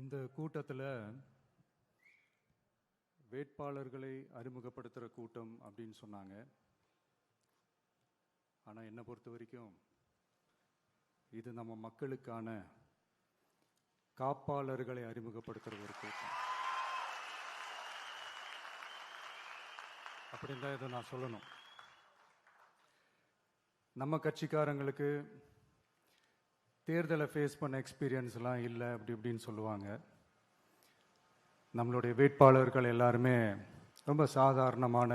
இந்த கூட்டத்தில் வேட்பாளர்களை அறிமுகப்படுத்துகிற கூட்டம் அப்படின்னு சொன்னாங்க. ஆனால் என்னை பொறுத்த வரைக்கும் இது நம்ம மக்களுக்கான காப்பாளர்களை அறிமுகப்படுத்துகிற ஒரு கூட்டம். அப்படின்னு தான் இதை நான் சொல்லணும். நம்ம கட்சிக்காரங்களுக்கு தேர்தலை ஃபேஸ் பண்ண எக்ஸ்பீரியன்ஸ்லாம் இல்லை அப்படி இப்படின்னு சொல்லுவாங்க. நம்மளுடைய வேட்பாளர்கள் எல்லாருமே ரொம்ப சாதாரணமான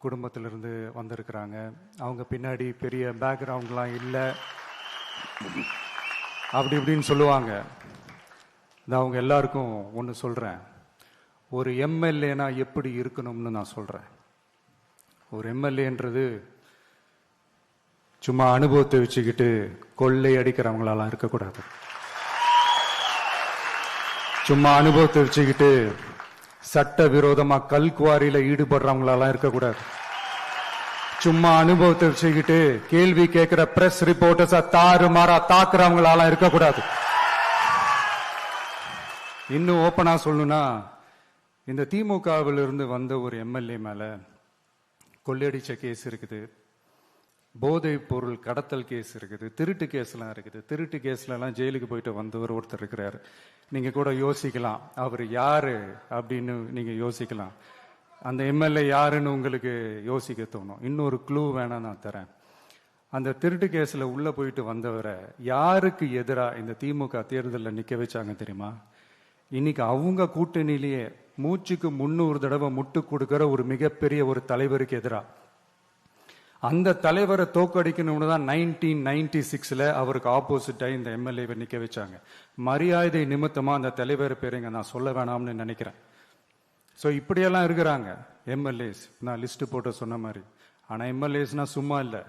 குடும்பத்திலிருந்து வந்திருக்கிறாங்க. அவங்க பின்னாடி பெரிய பேக்ரவுண்ட்லாம் இல்லை அப்படி இப்படின்னு சொல்லுவாங்க. நான் அவங்க எல்லாருக்கும் ஒன்று சொல்கிறேன். ஒரு எம்எல்ஏனா எப்படி இருக்கணும்னு நான் சொல்கிறேன். ஒரு எம்எல்ஏன்றது சும்மா அனுபவத்தை வச்சுக்கிட்டு கொள்ளை அடிக்கிறவங்களாலாம் இருக்கக்கூடாது. சும்மா அனுபவத்தை வச்சுக்கிட்டு சட்ட விரோதமா கல்குவாரியில ஈடுபடுறவங்களாலாம் இருக்கக்கூடாது. சும்மா அனுபவத்தை வச்சுக்கிட்டு கேள்வி கேட்கிற பிரஸ் ரிப்போர்ட்டர்ஸா தாறுமாறா தாக்குறவங்களாலாம் இருக்கக்கூடாது. இன்னும் ஓப்பனா சொல்லணும்னா, இந்த திமுகவிலிருந்து வந்த ஒரு எம்எல்ஏ மேல கொள்ளையடிச்ச கேஸ் இருக்குது, போதை பொருள் கடத்தல் கேஸ் இருக்குது, திருட்டு கேஸ்லாம் இருக்குது. திருட்டு கேஸ்லாம் ஜெயிலுக்கு போயிட்டு வந்தவர் ஒருத்தர் இருக்கிறார். நீங்க கூட யோசிக்கலாம் அவர் யாரு அப்படின்னு. நீங்க யோசிக்கலாம் அந்த எம்எல்ஏ யாருன்னு உங்களுக்கு யோசிக்க தோணும். இன்னொரு க்ளூ வேணா நான் தரேன். அந்த திருட்டு கேஸ்ல உள்ள போயிட்டு வந்தவரை யாருக்கு எதிராக இந்த திமுக தேர்தலில் நிக்க வச்சாங்க தெரியுமா? இன்னைக்கு அவங்க கூட்டணியிலேயே மூச்சுக்கு 300 தடவை முட்டு கொடுக்கிற ஒரு மிகப்பெரிய ஒரு தலைவருக்கு எதிராக. அந்த தலைவரை தோக்கடிக்கணும்னு தான் 1996 அவருக்கு ஆப்போசிட்டா இந்த எம்எல்ஏவை நிக்க வச்சாங்க. மரியாதை நிமித்தமா அந்த தலைவர் பேருங்க நான் சொல்ல வேணாம்னு நினைக்கிறேன். ஸோ இப்படியெல்லாம் இருக்கிறாங்க எம்எல்ஏஸ். நான் லிஸ்ட் போட்டு சொன்ன மாதிரி. ஆனா எம்எல்ஏஸ்னா சும்மா இல்லை,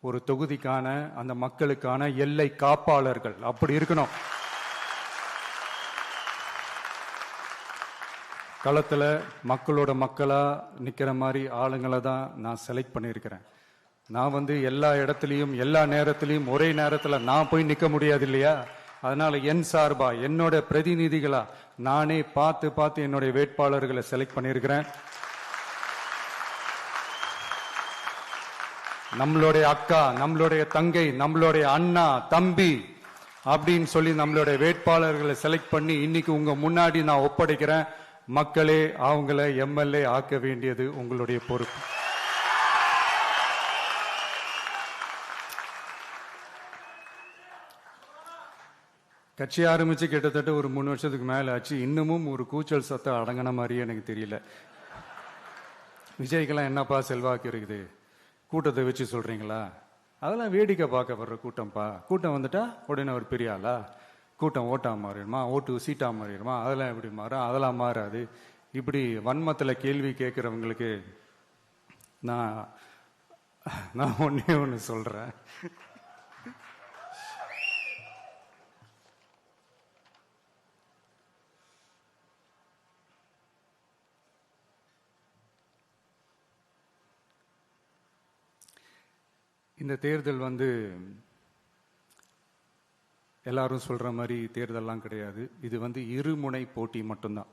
ஒரு தொகுதிக்கான அந்த மக்களுக்கான எல்லை காப்பாளர்கள். அப்படி இருக்கணும். களத்துல மக்களோட மக்களா நிக்கிற மாதிரி ஆளுங்களை தான் நான் செலக்ட் பண்ணியிருக்கிறேன். நான் எல்லா இடத்துலையும் எல்லா நேரத்திலையும் ஒரே நேரத்தில் நான் போய் நிற்க முடியாது இல்லையா? அதனால என் சார்பா என்னோட பிரதிநிதிகளா நானே பார்த்து என்னுடைய வேட்பாளர்களை செலக்ட் பண்ணியிருக்கிறேன். நம்மளுடைய அக்கா, நம்மளுடைய தங்கை, நம்மளுடைய அண்ணா, தம்பி அப்படின்னு சொல்லி நம்மளுடைய வேட்பாளர்களை செலக்ட் பண்ணி இன்னைக்கு உங்க முன்னாடி நான் ஒப்படைக்கிறேன். மக்களே, அவங்கள எம்எல்ஏ ஆக்க வேண்டியது உங்களுடைய பொறுப்பு. கட்சி ஆரம்பிச்சு கிட்டத்தட்ட ஒரு 3 வருஷத்துக்கு மேல ஆச்சு. இன்னமும் ஒரு கூச்சல் சத்தம் அடங்கின மாதிரியே எனக்கு தெரியல. விஜய்க்கெல்லாம் என்னப்பா செல்வாக்கு இருக்குது, கூட்டத்தை வச்சு சொல்றீங்களா? அதெல்லாம் வேடிக்கை பார்க்க வர்ற கூட்டம்ப்பா. கூட்டம் வந்துட்டா உடனே ஒரு பெரிய ஆளா? கூட்டம் ஓட்டா மாறிடுமா, ஓட்டு சீட்டா மாறிடுமா? அதெல்லாம் எப்படி மாறும்? அதெல்லாம் மாறாது. இப்படி வன்மத்தில் கேள்வி கேட்கிறவங்களுக்கு நான் ஒன்னே ஒன்று சொல்றேன். இந்த தேர்தல் எல்லாரும் சொல்ற மாதிரி தேர்தல்லாம் கிடையாது. இது இருமுனை போட்டி மட்டும்தான்.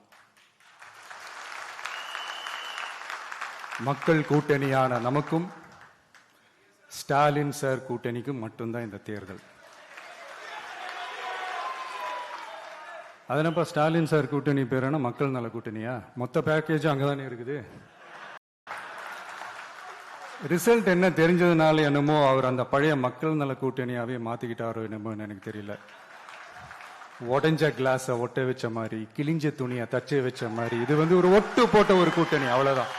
மக்கள் கூட்டணியான நமக்கும் ஸ்டாலின் சார் கூட்டணிக்கும் மட்டும்தான் இந்த தேர்தல். அதனப்ப ஸ்டாலின் சார் கூட்டணி பேரான மக்கள் நல கூட்டணியா? மொத்த பேக்கேஜ் அங்கதானே இருக்குது. ரிசல்ட் என்ன தெரிஞ்சதுனால என்னமோ அவர் அந்த பழைய மக்கள் நல கூட்டணியாவே மாத்திக்கிட்டாரோ என்னமோ எனக்கு தெரியல. உடஞ்ச கிளாஸை ஒட்ட வச்ச மாதிரி, கிழிஞ்ச துணியை தச்சை வச்ச மாதிரி இது ஒரு ஒட்டு போட்ட ஒரு கூட்டணி, அவ்வளவுதான்.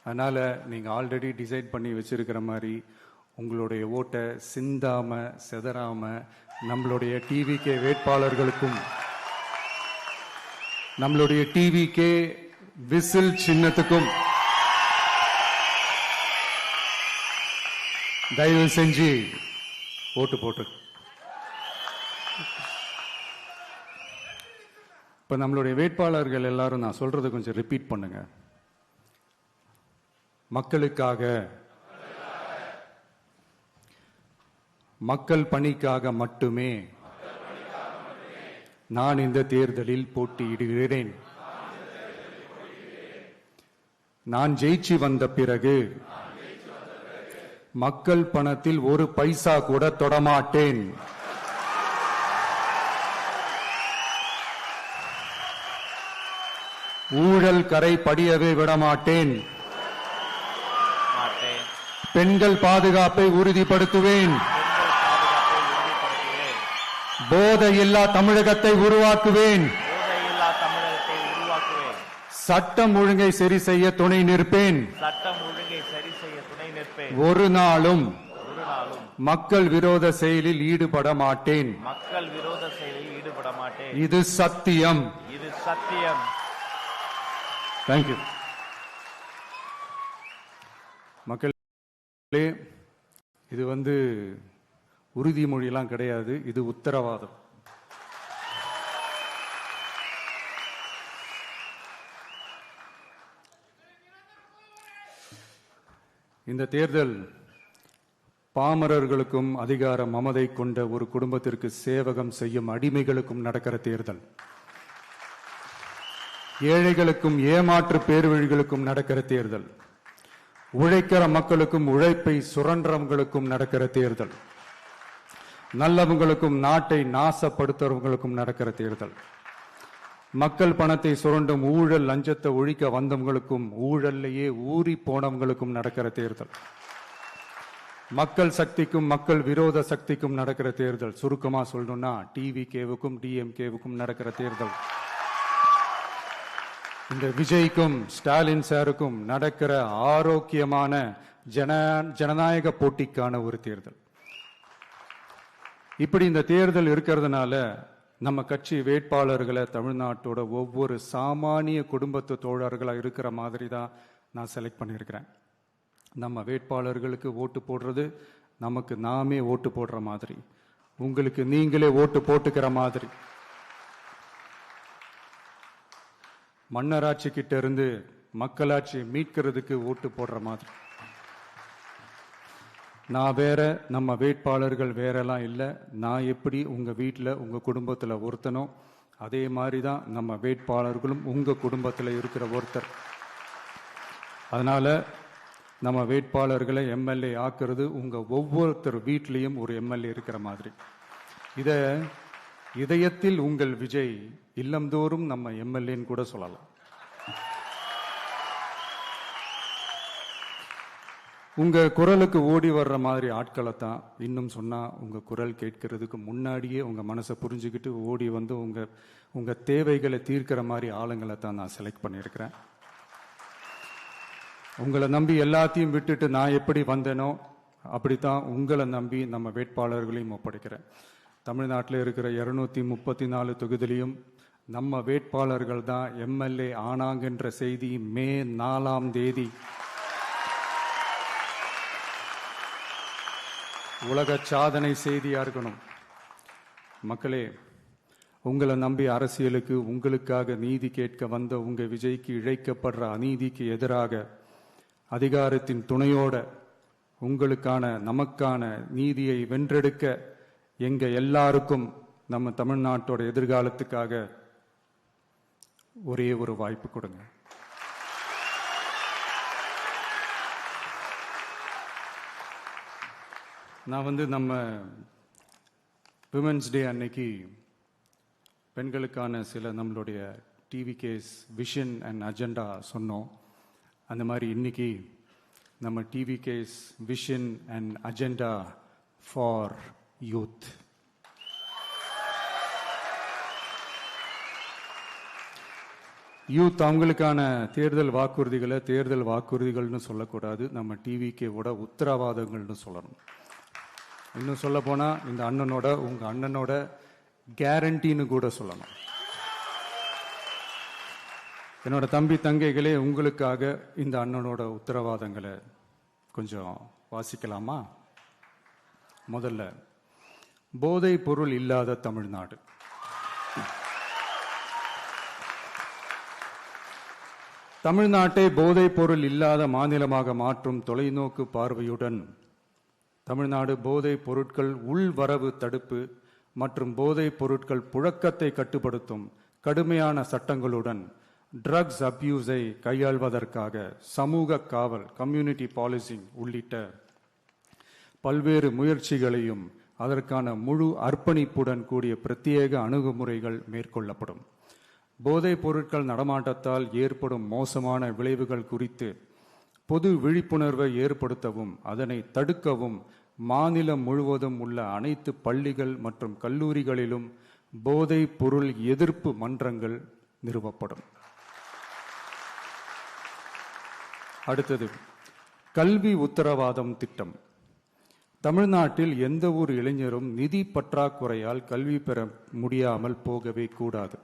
அதனால நீங்க ஆல்ரெடி டிசைட் பண்ணி வச்சிருக்கிற மாதிரி உங்களுடைய ஓட்டை சிந்தாம செதறாம நம்மளுடைய டிவிகே வேட்பாளர்களுக்கும் நம்மளுடைய டிவிகே விசில் சின்னத்துக்கும் தயவு செஞ்சு ஓட்டு போட்டு. இப்ப நம்மளுடைய வேட்பாளர்கள் எல்லாரும் நான் சொல்றதை கொஞ்சம் ரிப்பீட் பண்ணுங்க. மக்களுக்காக, மக்கள் பணிக்காக மட்டுமே நான் இந்த தேர்தலில் போட்டியிடுகிறேன். நான் ஜெயிச்சு வந்த பிறகு மக்கள் பணத்தில் ஒரு பைசா கூட தொடமாட்டேன். ஊழல் கரை படியவே விடமாட்டேன். பெண்கள் பாதுகாப்பை உறுதிப்படுத்துவேன். போதையில்லா தமிழகத்தை உருவாக்குவேன். சட்டம் ஒழுங்கை சரி செய்ய துணை நிற்பேன். ஒரு நாளும் மக்கள் விரோத செயலில் ஈடுபட மாட்டேன். இது சத்தியம். தேங்க்யூ. மக்களே, இது உறுதிமொழியெல்லாம் கிடையாது, இது உத்தரவாதம். இந்த தேர்தல் பாமரர்களுக்கும் அதிகார மமதை கொண்ட ஒரு குடும்பத்திற்கு சேவகம் செய்யும் அடிமைகளுக்கும் நடக்கிற தேர்தல். ஏழைகளுக்கும் ஏமாற்று பேர்வழிகளுக்கும் நடக்கிற தேர்தல். உழைக்கிற மக்களுக்கும் உழைப்பை சுரண்டவங்களுக்கும் நடக்கிற தேர்தல். நல்லவங்களுக்கும் நாட்டை நாசப்படுத்துறவங்களுக்கும் நடக்கிற தேர்தல். மக்கள் பணத்தை சுரண்டும் ஊழல் லஞ்சத்தை ஒழிக்க வந்தவங்களுக்கும் ஊழல்லையே ஊறி போனவங்களுக்கும் நடக்கிற தேர்தல். மக்கள் சக்திக்கும் மக்கள் விரோத சக்திக்கும் நடக்கிற தேர்தல். சுருக்கமா சொல்லணும்னா டிவிகேவுக்கும் டிஎம்கேவுக்கும் நடக்கிற தேர்தல். இந்த விஜய்க்கும் ஸ்டாலின் சாருக்கும் நடக்கிற ஆரோக்கியமான ஜனநாயக போட்டிக்கான ஒரு தேர்தல். இப்படி இந்த தேர்தல் இருக்கிறதுனால நம்ம கட்சி வேட்பாளர்களை தமிழ்நாட்டோட ஒவ்வொரு சாமானிய குடும்பத்து தோழர்களா இருக்கிற மாதிரி தான் நான் செலக்ட் பண்ணியிருக்கிறேன். நம்ம வேட்பாளர்களுக்கு ஓட்டு போடுறது நமக்கு நாமே ஓட்டு போடுற மாதிரி, உங்களுக்கு நீங்களே ஓட்டு போட்டுக்கிற மாதிரி. மன்னராட்சி கிட்ட இருந்து மக்களாட்சி மீட்கிறதுக்கு ஓட்டு போடுற மாதிரி. நான் வேற, நம்ம வேட்பாளர்கள் வேறெல்லாம் இல்லை. நான் எப்படி உங்க வீட்டில் உங்க குடும்பத்தில் ஒருத்தனோ அதே மாதிரி தான் நம்ம வேட்பாளர்களும் உங்க குடும்பத்தில் இருக்கிற ஒருத்தர். அதனால நம்ம வேட்பாளர்களை எம்எல்ஏ ஆக்குறது உங்க ஒவ்வொருத்தர் வீட்லேயும் ஒரு எம்எல்ஏ இருக்கிற மாதிரி. இதை இதயத்தில் உங்கள் விஜய் இல்லந்தோறும் நம்ம எம்எல்ஏன்னு கூட சொல்லலாம். உங்க குரலுக்கு ஓடி வர்ற மாதிரி ஆட்களை தான், இன்னும் சொன்னா உங்க குரல் கேட்கறதுக்கு முன்னாடியே உங்க மனசை புரிஞ்சுக்கிட்டு ஓடி வந்து உங்க தேவைகளை தீர்க்கிற மாதிரி ஆளுங்களை தான் நான் செலக்ட் பண்ணியிருக்கிறேன். உங்களை நம்பி எல்லாத்தையும் விட்டுட்டு நான் எப்படி வந்தேனோ அப்படித்தான் உங்களை நம்பி நம்ம வேட்பாளர்களையும் ஒப்படைக்கிறேன். தமிழ்நாட்டில் இருக்கிற 234 தொகுதியிலையும் நம்ம வேட்பாளர்கள் தான் எம்எல்ஏ ஆனாங்கன்ற செய்தி மே 4ஆம் தேதி உலக சாதனை செய்தியா இருக்கணும். மக்களே, உங்களை நம்பி அரசியலுக்கு உங்களுக்காக நீதி கேட்க வந்த உங்க விஜய்க்கு இழைக்கப்படுற அநீதிக்கு எதிராக அதிகாரத்தின் துணையோட உங்களுக்கான நமக்கான நீதியை வென்றெடுக்க எங்க எல்லாருக்கும் நம்ம தமிழ்நாட்டோட எதிர்காலத்துக்காக ஒரே ஒரு வாய்ப்பு கொடுங்க. நான் நம்ம விமென்ஸ் டே அன்னைக்கு பெண்களுக்கான சில நம்மளுடைய டிவிகேஸ் விஷன் அண்ட் அஜெண்டா சொன்னோம். அந்த மாதிரி இன்னைக்கு நம்ம TVK's vision and agenda for youth. Youth அவங்களுக்கான தேர்தல் வாக்குறுதிகள்னு சொல்லக்கூடாது, நம்ம டிவிகேவோட உத்தரவாதங்கள்னு சொல்லணும். இன்னும் சொல்ல போனா இந்த அண்ணனோட உங்க அண்ணனோட கேரண்டின்னு கூட சொல்லணும். என்னோட தம்பி தங்கைகளே, உங்களுக்காக இந்த அண்ணனோட உத்தரவாதங்களை கொஞ்சம் வாசிக்கலாமா? முதல்ல, போதை பொருள் இல்லாத தமிழ்நாடு. தமிழ்நாட்டை போதை பொருள் இல்லாத மாநிலமாக மாற்றும் தொலைநோக்கு பார்வையுடன் தமிழ்நாடு போதைப் பொருட்கள் உள்வரவு தடுப்பு மற்றும் போதைப் பொருட்கள் புழக்கத்தை கட்டுப்படுத்தும் கடுமையான சட்டங்களுடன் ட்ரக்ஸ் அப்யூஸை கையாள்வதற்காக சமூக காவல் கம்யூனிட்டி பாலிசிங் உள்ளிட்ட பல்வேறு முயற்சிகளையும் அதற்கான முழு அர்ப்பணிப்புடன் கூடிய பிரத்யேக அணுகுமுறைகள் மேற்கொள்ளப்படும். போதைப் பொருட்கள் நடமாட்டத்தால் ஏற்படும் மோசமான விளைவுகள் குறித்து பொது விழிப்புணர்வை ஏற்படுத்தவும் அதனை தடுக்கவும் மாநிலம் முழுவதும் உள்ள அனைத்து பள்ளிகள் மற்றும் கல்லூரிகளிலும் போதைப் பொருள் எதிர்ப்பு மன்றங்கள் நிறுவப்படும். அடுத்தது கல்வி உத்தரவாதம் திட்டம். தமிழ்நாட்டில் எந்த ஒரு இளைஞரும் நிதி பற்றாக்குறையால் கல்வி பெற முடியாமல் போகவே கூடாது.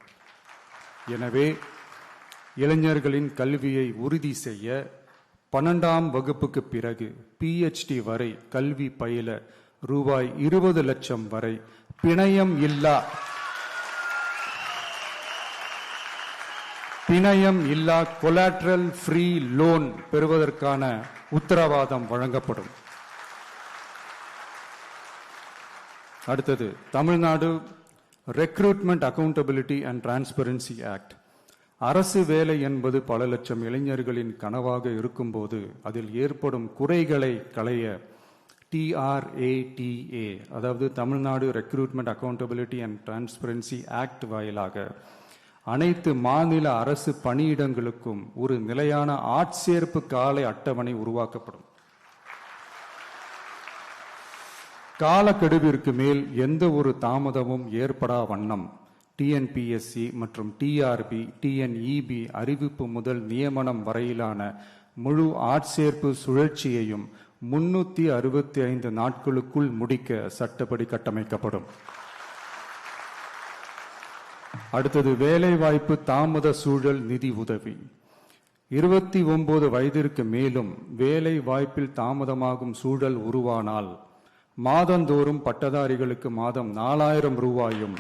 எனவே இளைஞர்களின் கல்வியை உறுதி செய்ய 12ஆம் வகுப்புக்கு பிறகு PhD வரை கல்வி பயில ரூபாய் 20 லட்சம் வரை பிணையம் இல்லா கொலாட்ரல் ஃப்ரீ லோன் பெறுவதற்கான உத்தரவாதம் வழங்கப்படும். அடுத்தது Tamil Nadu recruitment accountability and transparency act. அரசு வேலை என்பது பல லட்சம் இளைஞர்களின் கனவாக இருக்கும்போது அதில் ஏற்படும் குறைகளை களைய TRATA அதாவது Tamil Nadu recruitment accountability and transparency act வாயிலாக அனைத்து மாநில அரசு பணியிடங்களுக்கும் ஒரு நிலையான ஆட்சேர்ப்பு கால அட்டவணை உருவாக்கப்படும். காலக்கெடுவிற்கு மேல் எந்த ஒரு தாமதமும் ஏற்படா வண்ணம் TNPSC மற்றும் TRB, TNEB அறிவிப்பு முதல் நியமனம் வரையிலான முழு ஆட்சேர்ப்பு சுழற்சியையும் 365 நாட்களுக்குள் முடிக்க சட்டப்படி கட்டமைக்கப்படும். அடுத்தது வேலைவாய்ப்பு தாமத சூழல் நிதி உதவி. 29 வயதிற்கு மேலும் வேலை வாய்ப்பில் தாமதமாகும் சூழல் உருவானால் மாதந்தோறும் பட்டதாரிகளுக்கு மாதம் 4000 ரூபாயும்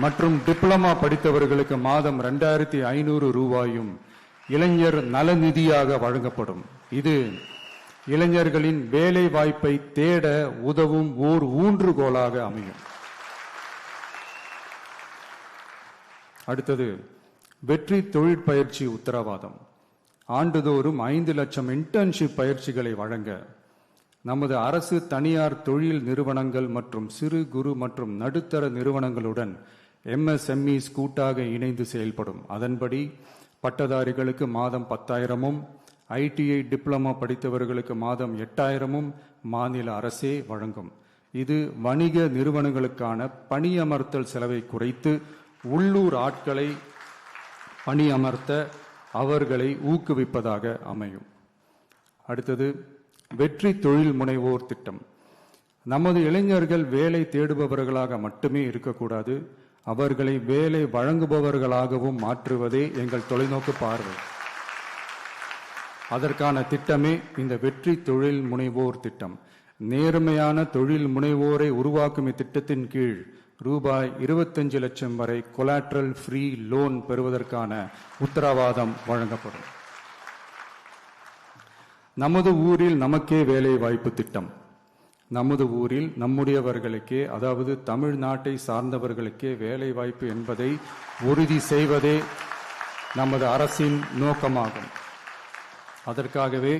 மற்றும் டிப்ளமா படித்தவர்களுக்கு மாதம் 2500 ரூபாயும் இளைஞர் நலநிதியாக வழங்கப்படும். இது இளைஞர்களின் வேலை வாய்ப்பை தேட உதவும் ஓர் ஊன்றுகோலாக அமையும். அடுத்தது வெற்றி தொழிற்பயிற்சி உத்தரவாதம். ஆண்டுதோறும் 5 லட்சம் இன்டர்ன்ஷிப் பயிற்சிகளை வழங்க நமது அரசு தனியார் தொழில் நிறுவனங்கள் மற்றும் சிறு குறு மற்றும் நடுத்தர நிறுவனங்களுடன் MSMEs கூட்டாக இணைந்து செயல்படும். அதன்படி பட்டதாரிகளுக்கு மாதம் 10,000-உம் ITI டிப்ளமா படித்தவர்களுக்கு மாதம் 8,000-உம் மாநில அரசே வழங்கும். இது வணிக நிறுவனங்களுக்கான பணியமர்த்தல் செலவை குறைத்து உள்ளூர் ஆட்களை பணியமர்த்த அவர்களை ஊக்குவிப்பதாக அமையும். அடுத்தது வெற்றி தொழில் முனைவோர் திட்டம். நமது இளைஞர்கள் வேலை தேடுபவர்களாக மட்டுமே இருக்கக்கூடாது, அவர்களை வேலை வழங்குபவர்களாகவும் மாற்றுவதே எங்கள் தொலைநோக்கு பார்வை. அதற்கான திட்டமே இந்த வெற்றி தொழில் முனைவோர் திட்டம். நேர்மையான தொழில் முனைவோரை உருவாக்கும் இத்திட்டத்தின் கீழ் ரூபாய் 25 லட்சம் வரை கொலாட்ரல் ஃப்ரீ லோன் பெறுவதற்கான உத்தரவாதம் வழங்கப்படும். நமது ஊரில் நமக்கே வேலை வாய்ப்பு திட்டம். நமது ஊரில் நம்முடையவர்களுக்கே, அதாவது தமிழ்நாட்டை சார்ந்தவர்களுக்கே வேலை வாய்ப்பு என்பதை உறுதி செய்வதே நமது அரசின் நோக்கமாகும். அதற்காகவே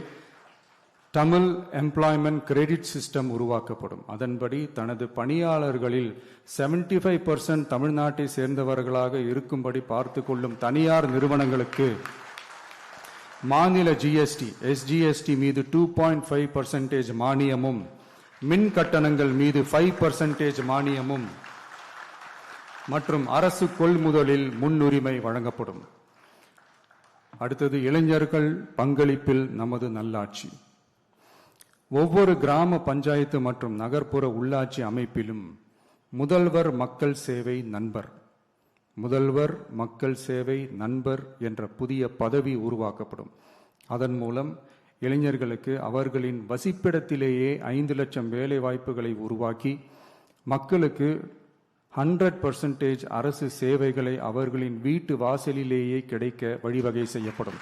தமிழ் எம்ப்ளாய்மெண்ட் கிரெடிட் சிஸ்டம் உருவாக்கப்படும். அதன்படி தனது பணியாளர்களில் 75% தமிழ்நாட்டை சேர்ந்தவர்களாக இருக்கும்படி பார்த்து கொள்ளும் தனியார் நிறுவனங்களுக்கு மாநில GST, SGST மீது 2.5% மானியமும், மின் கட்டணங்கள் மீது 5% மானியமும் மற்றும் அரசு கொள்முதலில் முன்னுரிமை வழங்கப்படும். அடுத்தது இளைஞர்கள் பங்களிப்பில் நமது நல்லாட்சி. ஒவ்வொரு கிராம பஞ்சாயத்து மற்றும் நகர்ப்புற உள்ளாட்சி அமைப்பிலும் முதல்வர் மக்கள் சேவை நண்பர், முதல்வர் மக்கள் சேவை நண்பர் என்ற புதிய பதவி உருவாக்கப்படும். அதன் மூலம் இளைஞர்களுக்கு அவர்களின் வசிப்பிடத்திலேயே 5 லட்சம் வேலை வாய்ப்புகளை உருவாக்கி மக்களுக்கு 100% அரசு சேவைகளை அவர்களின் வீட்டு வாசலிலேயே கிடைக்க வழிவகை செய்யப்படும்.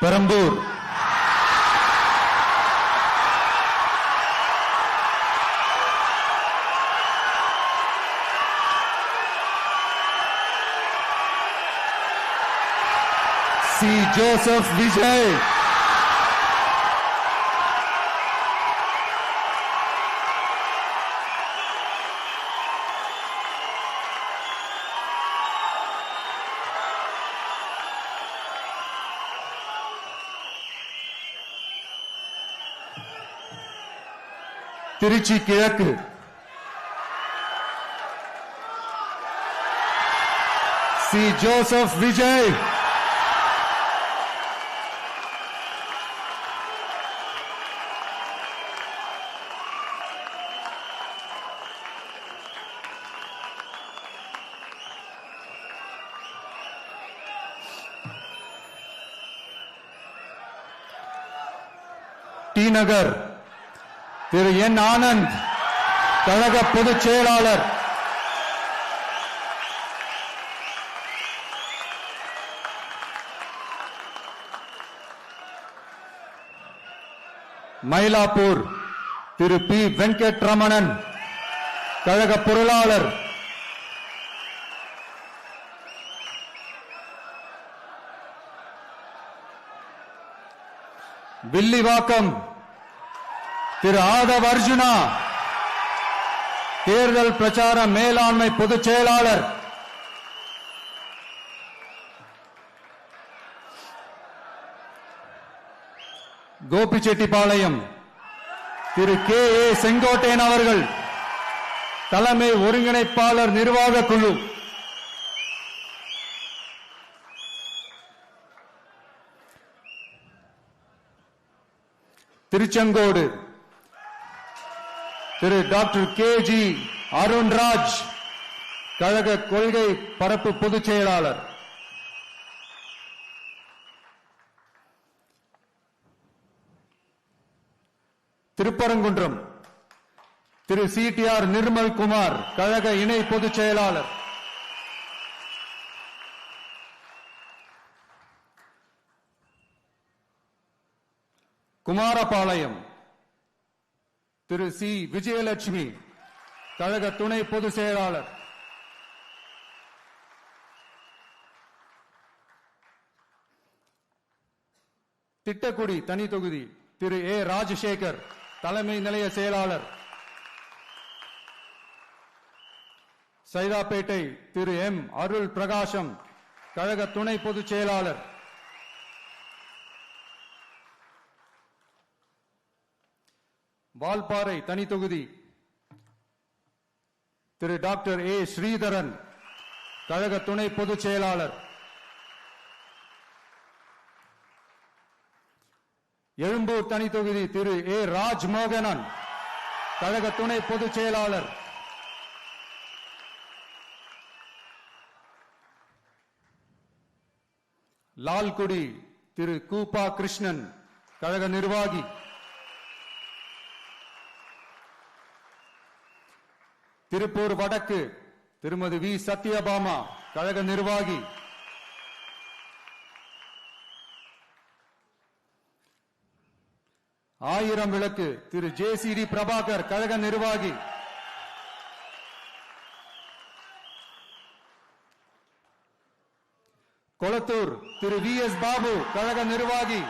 பெரம்பூர், சி. ஜோசப் விஜய், திருச்சி கிழக்கு, சி. ஜோசப் விஜய், டி நகர் திரு என் ஆனந்த், கழக பொதுச் செயலாளர். மயிலாப்பூர் திரு பி. வெங்கட்ரமணன், கழக பொருளாளர். வில்லிவாக்கம் திரு ஆதவ் அர்ஜுனா, தேர்தல் பிரச்சார மேலாண்மை பொதுச் செயலாளர். கோபிச்செட்டிப்பாளையம் திரு கே. ஏ. செங்கோட்டையன் அவர்கள், தலைமை ஒருங்கிணைப்பாளர், நிர்வாக குழு. திருச்செங்கோடு திரு டாக்டர் கே. ஜி. அருண்ராஜ், கழக கொள்கை பரப்பு பொதுச் செயலாளர். திருப்பரங்குன்றம் திரு C. T. R. Nirmal Kumar, கழக இணை பொதுச் செயலாளர். குமாரபாளையம் திரு சி. விஜயலட்சுமி, கழக துணை பொதுச் செயலாளர். திட்டக்குடி தனி தொகுதி திரு ஏ. ராஜசேகர், தலைமை நிலைய செயலாளர். சைதாப்பேட்டை திரு எம். அருள் பிரகாசம், கழக துணை பொதுச் செயலாளர். வால்பாறை தனி தொகுதி திரு டாக்டர் ஏ. ஸ்ரீதரன், கழக துணை பொதுச் செயலாளர். எழும்பூர் தனி தொகுதி திரு ஏ. ராஜ்மோகனன், கழக துணை பொதுச் செயலாளர். லால்குடி திரு கூப்பா கிருஷ்ணன், கழக நிர்வாகி. திருப்பூர் வடக்கு திருமதி வி. சத்யபாமா, கழக நிர்வாகி. ஆயிரம் விளக்கு திரு ஜே. சி. டி. பிரபாகர், கழக நிர்வாகி. கொளத்தூர் திரு வி. எஸ். பாபு, கழக நிர்வாகி.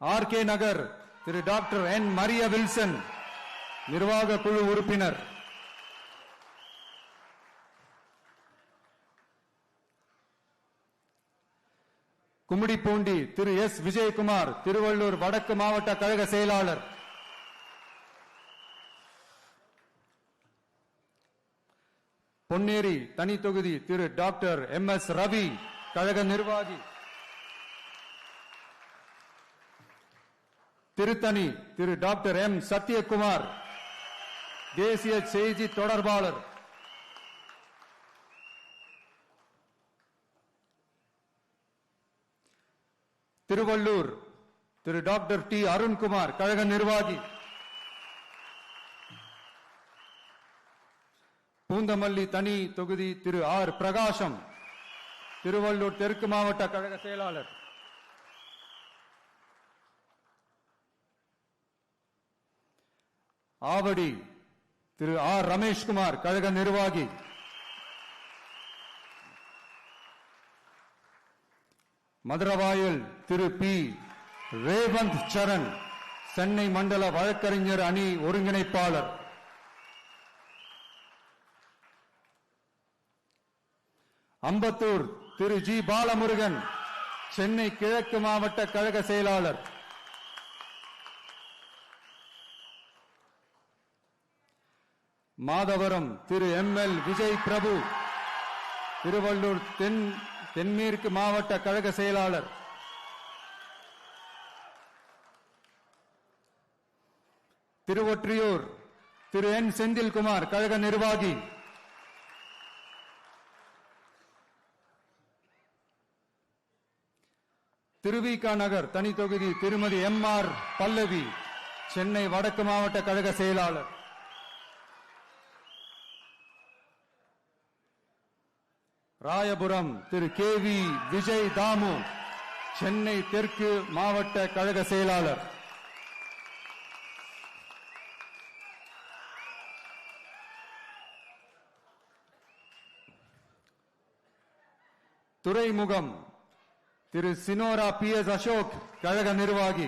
ஆர். கே. நகர் திரு டாக்டர் என். மரிய வில்சன், நிர்வாக குழு உறுப்பினர். கும்மிடிப்பூண்டி திரு எஸ். விஜயகுமார், திருவள்ளூர் வடக்கு மாவட்ட கழக செயலாளர். பொன்னேரி தனி தொகுதி திரு டாக்டர் எம். எஸ். ரவி, கழக நிர்வாகி. திருத்தணி திரு டாக்டர் எம். சத்யகுமார், தேசிய செய்தி தொடர்பாளர். திருவள்ளூர் திரு டாக்டர் டி. அருண்குமார், கழக நிர்வாகி. பூந்தமல்லி தனி தொகுதி திரு ஆர் பிரகாசம், திருவள்ளூர் தெற்கு மாவட்ட கழக செயலாளர். ஆவடி திரு ஆர் ரமேஷ்குமார், கழக நிர்வாகி. மதுரவாயல் திரு பி ரேவந்த் சரண், சென்னை மண்டல வழக்கறிஞர் அணி ஒருங்கிணைப்பாளர். அம்பத்தூர் திரு ஜி பாலமுருகன், சென்னை கிழக்கு மாவட்ட கழக செயலாளர். மாதவரம் திரு எம் எல் விஜய் பிரபு, திருவள்ளூர் தென்மேற்கு மாவட்ட கழக செயலாளர். திருவொற்றியூர் திரு என் செந்தில்குமார், கழக நிர்வாகி. திருவிக நகர் தனி தொகுதி திருமதி எம் ஆர் பல்லவி, சென்னை வடக்கு மாவட்ட கழக செயலாளர். ராயபுரம் திரு கே வி விஜய் தாமு, சென்னை தெற்கு மாவட்ட கழக செயலாளர். துறைமுகம் திரு சினோரா பி எஸ் அசோக், கழக நிர்வாகி.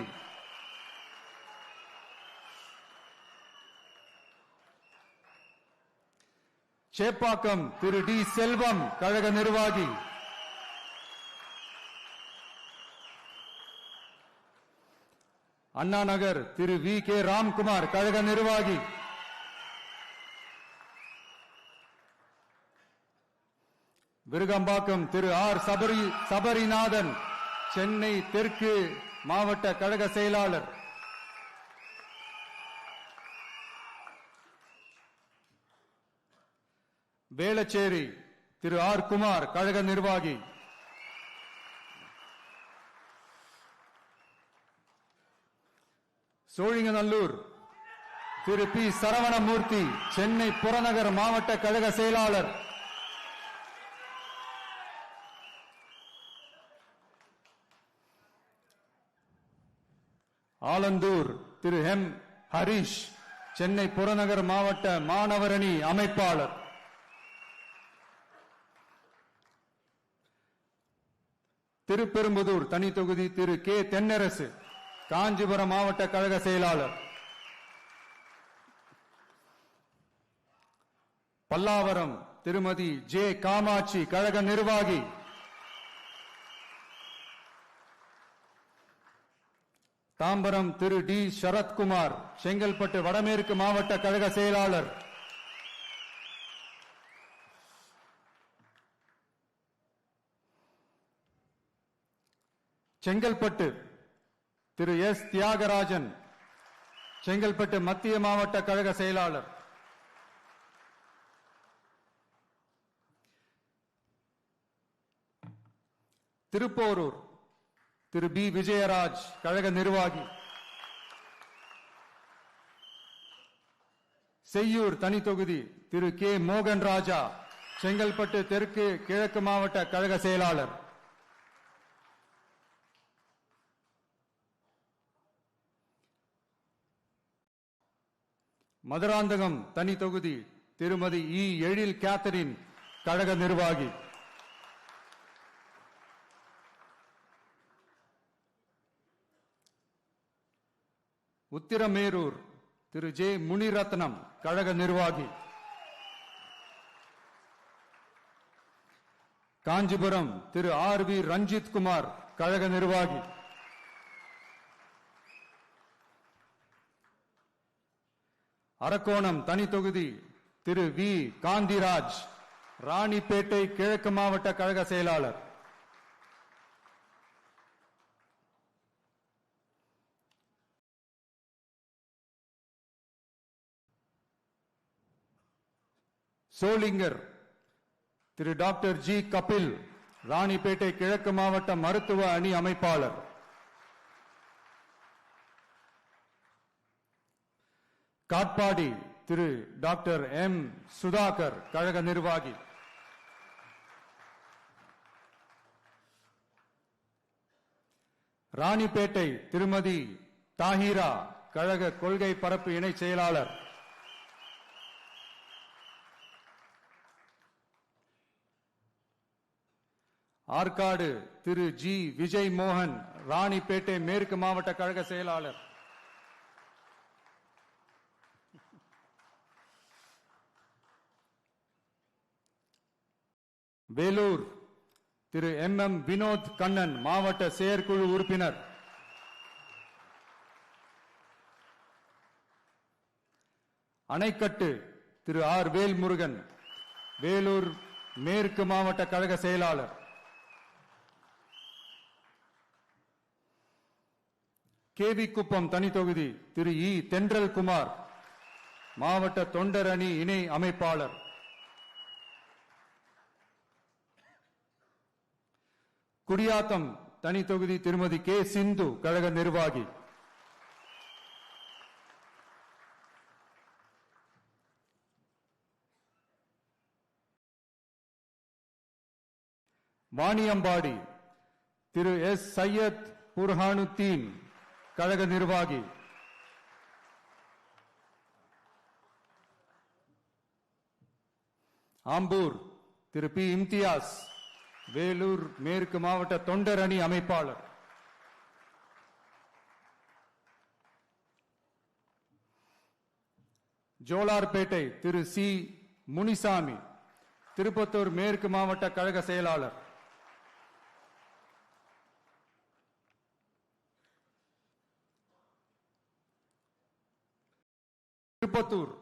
சேப்பாக்கம் திரு டி செல்வம், கழக நிர்வாகி. அண்ணா நகர் திரு வி கே ராம்குமார், கழக நிர்வாகி. விருகம்பாக்கம் திரு ஆர் சபரிநாதன், சென்னை தெற்கு மாவட்ட கழக செயலாளர். வேளச்சேரி திரு ஆர் குமார், கழக நிர்வாகி. சோழிங்கநல்லூர் திரு பி சரவணமூர்த்தி, சென்னை புறநகர் மாவட்ட கழக செயலாளர். ஆலந்தூர் திரு எம் ஹரிஷ், சென்னை புறநகர் மாவட்ட மாணவரணி அமைப்பாளர். திருப்பெரும்புதூர் தனி தொகுதி திரு கே தென்னரசு, காஞ்சிபுரம் மாவட்ட கழக செயலாளர். பல்லாவரம் திருமதி ஜே காமாட்சி, கழக நிர்வாகி. தாம்பரம் திரு டி சரத்குமார், செங்கல்பட்டு வடமேற்கு மாவட்ட கழக செயலாளர். செங்கல்பட்டு திரு எஸ் தியாகராஜன், செங்கல்பட்டு மத்திய மாவட்ட கழக செயலாளர். திருப்போரூர் திரு பி விஜயராஜ், கழக நிர்வாகி. செய்யூர் தனி தொகுதி திரு கே மோகன் ராஜா, செங்கல்பட்டு தெற்கு கிழக்கு மாவட்ட கழக செயலாளர். மதுராந்தகம் தனி தொகுதி திருமதி இ எழில் கேத்தரின், கழக நிர்வாகி. உத்திரமேரூர் திரு ஜே முனிரத்னம், கழக நிர்வாகி. காஞ்சிபுரம் திரு ஆர் வி ரஞ்சித் குமார், கழக நிர்வாகி. அரக்கோணம் தனி தொகுதி திரு வி காந்திராஜ், ராணிப்பேட்டை கிழக்கு மாவட்ட கழக செயலாளர். சோளிங்கர் திரு டாக்டர் ஜி கபில், ராணிப்பேட்டை கிழக்கு மாவட்ட மருத்துவ அணி அமைப்பாளர். காட்பாடி திரு டாக்டர் எம் சுதாகர் கழக நிர்வாகி. ராணிப்பேட்டை திருமதி தாஹிரா கழக கொள்கை பரப்பு இணை செயலாளர். ஆற்காடு திரு ஜி விஜய் மோகன் ராணிப்பேட்டை மேற்கு மாவட்ட கழக செயலாளர். வேலூர் திரு எம் எம் வினோத் கண்ணன் மாவட்ட செயற்குழு உறுப்பினர். அணைக்கட்டு திரு ஆர் வேல்முருகன் வேலூர் மேற்கு மாவட்ட கழக செயலாளர். கேவி குப்பம் தனி தொகுதி திரு இ தென்றல் குமார் மாவட்ட தொண்டர் அணி இணை அமைப்பாளர். குடியாத்தம் தனி தொகுதி திருமதி கே சிந்து கழக நிர்வாகி. வாணியம்பாடி திரு எஸ் சையத் புர்ஹானுத்தீன் கழக நிர்வாகி. ஆம்பூர் திரு பி இம்தியாஸ் வேலூர் மேற்கு மாவட்ட தொண்டர் அணி அமைப்பாளர். ஜோலார்பேட்டை திரு சி முனிசாமி திருப்பத்தூர் மேற்கு மாவட்ட கழக செயலாளர். திருப்பத்தூர்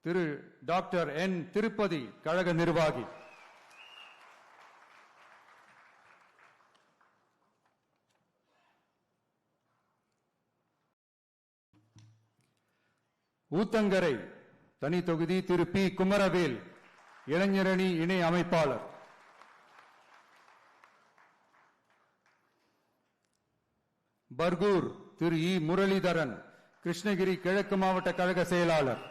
திரு டாக்டர் என் திருப்பதி கழக நிர்வாகி. ஊத்தங்கரை தனி தொகுதி திரு பி குமரவேல் இளைஞரணி இணை அமைப்பாளர். பர்கூர் திரு இ முரளிதரன் கிருஷ்ணகிரி கிழக்கு மாவட்ட கழக செயலாளர்.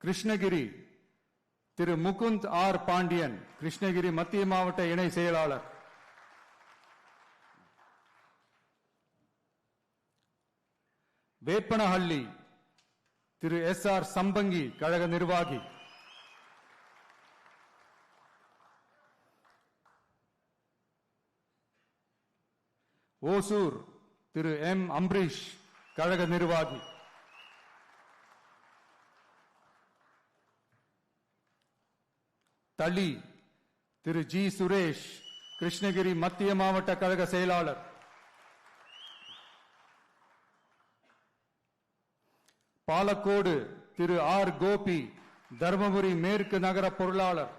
கிருஷ்ணகிரி திரு முகுந்த் ஆர் பாண்டியன் கிருஷ்ணகிரி மத்திய மாவட்ட இணை செயலாளர். வேப்பனஹள்ளி திரு எஸ் ஆர் சம்பங்கி கழக நிர்வாகி. ஓசூர் திரு எம் அம்பரீஷ் கழக நிர்வாகி. தளி திரு ஜி சுரேஷ் கிருஷ்ணகிரி மத்திய மாவட்ட கழக செயலாளர். பாலக்கோடு திரு ஆர் கோபி தர்மபுரி மேற்கு நகர பொருளாளர்.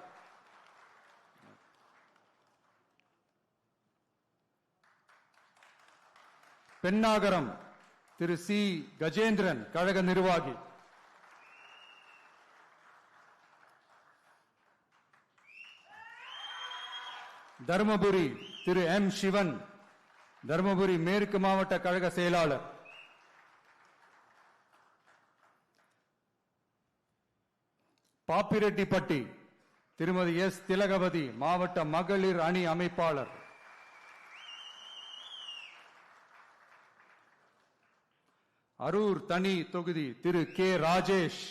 பெண்ணாகரம் திரு சி கஜேந்திரன் கழக நிர்வாகி. தர்மபுரி திரு எம் சிவன் தர்மபுரி மேற்கு மாவட்ட கழக செயலாளர். பாப்பிரெட்டிப்பட்டி திருமதி எஸ் திலகவதி மாவட்ட மகளிர் அணி அமைப்பாளர். அரூர் தனி தொகுதி திரு கே ராகேஷ்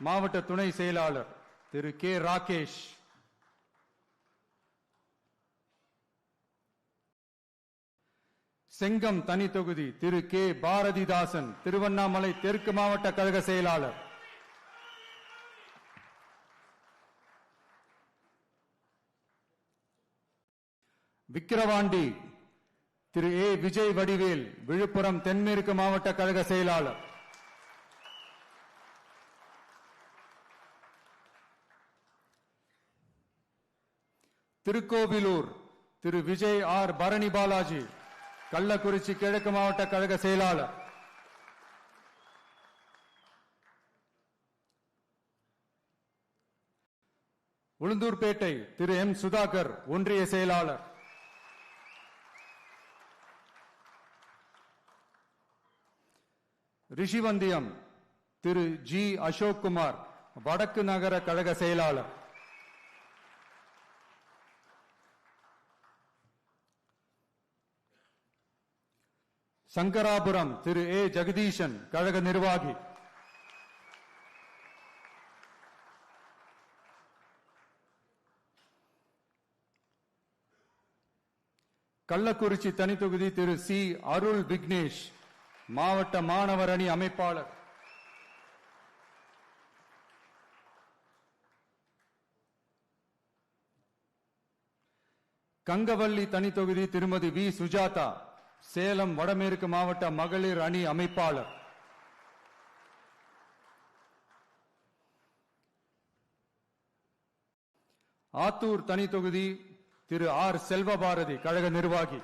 மாவட்ட துணை செயலாளர் திரு கே ராகேஷ். செங்கம் தனி தொகுதி திரு கே பாரதிதாசன் திருவண்ணாமலை தெற்கு மாவட்ட கழக செயலாளர். விக்கிரவாண்டி திரு ஏ விஜய் வடிவேல் விழுப்புரம் தென்மேற்கு மாவட்ட கழக செயலாளர். திருக்கோவிலூர் திரு விஜய் ஆர் பரணி பாலாஜி கள்ளக்குறிச்சி கிழக்கு மாவட்ட கழக செயலாளர். உளுந்தூர்பேட்டை திரு எம் சுதாகர் ஒன்றிய செயலாளர். ரிஷிவந்தியம் திரு ஜி அசோக் குமார், வடக்கு நகர கழக செயலாளர். சங்கராபுரம் திரு ஏ ஜெகதீஷன், கழக நிர்வாகி. கள்ளக்குறிச்சி தனி தொகுதி திரு சி அருள் விக்னேஷ், மாவட்ட மாணவர் அணி அமைப்பாளர். கங்கவல்லி தனி தொகுதி திருமதி வி சுஜாதா, சேலம் வடமேற்கு மாவட்ட மகளிர் அணி அமைப்பாளர். ஆத்தூர் தனி தொகுதி திரு ஆர் செல்வபாரதி, கழக நிர்வாகி.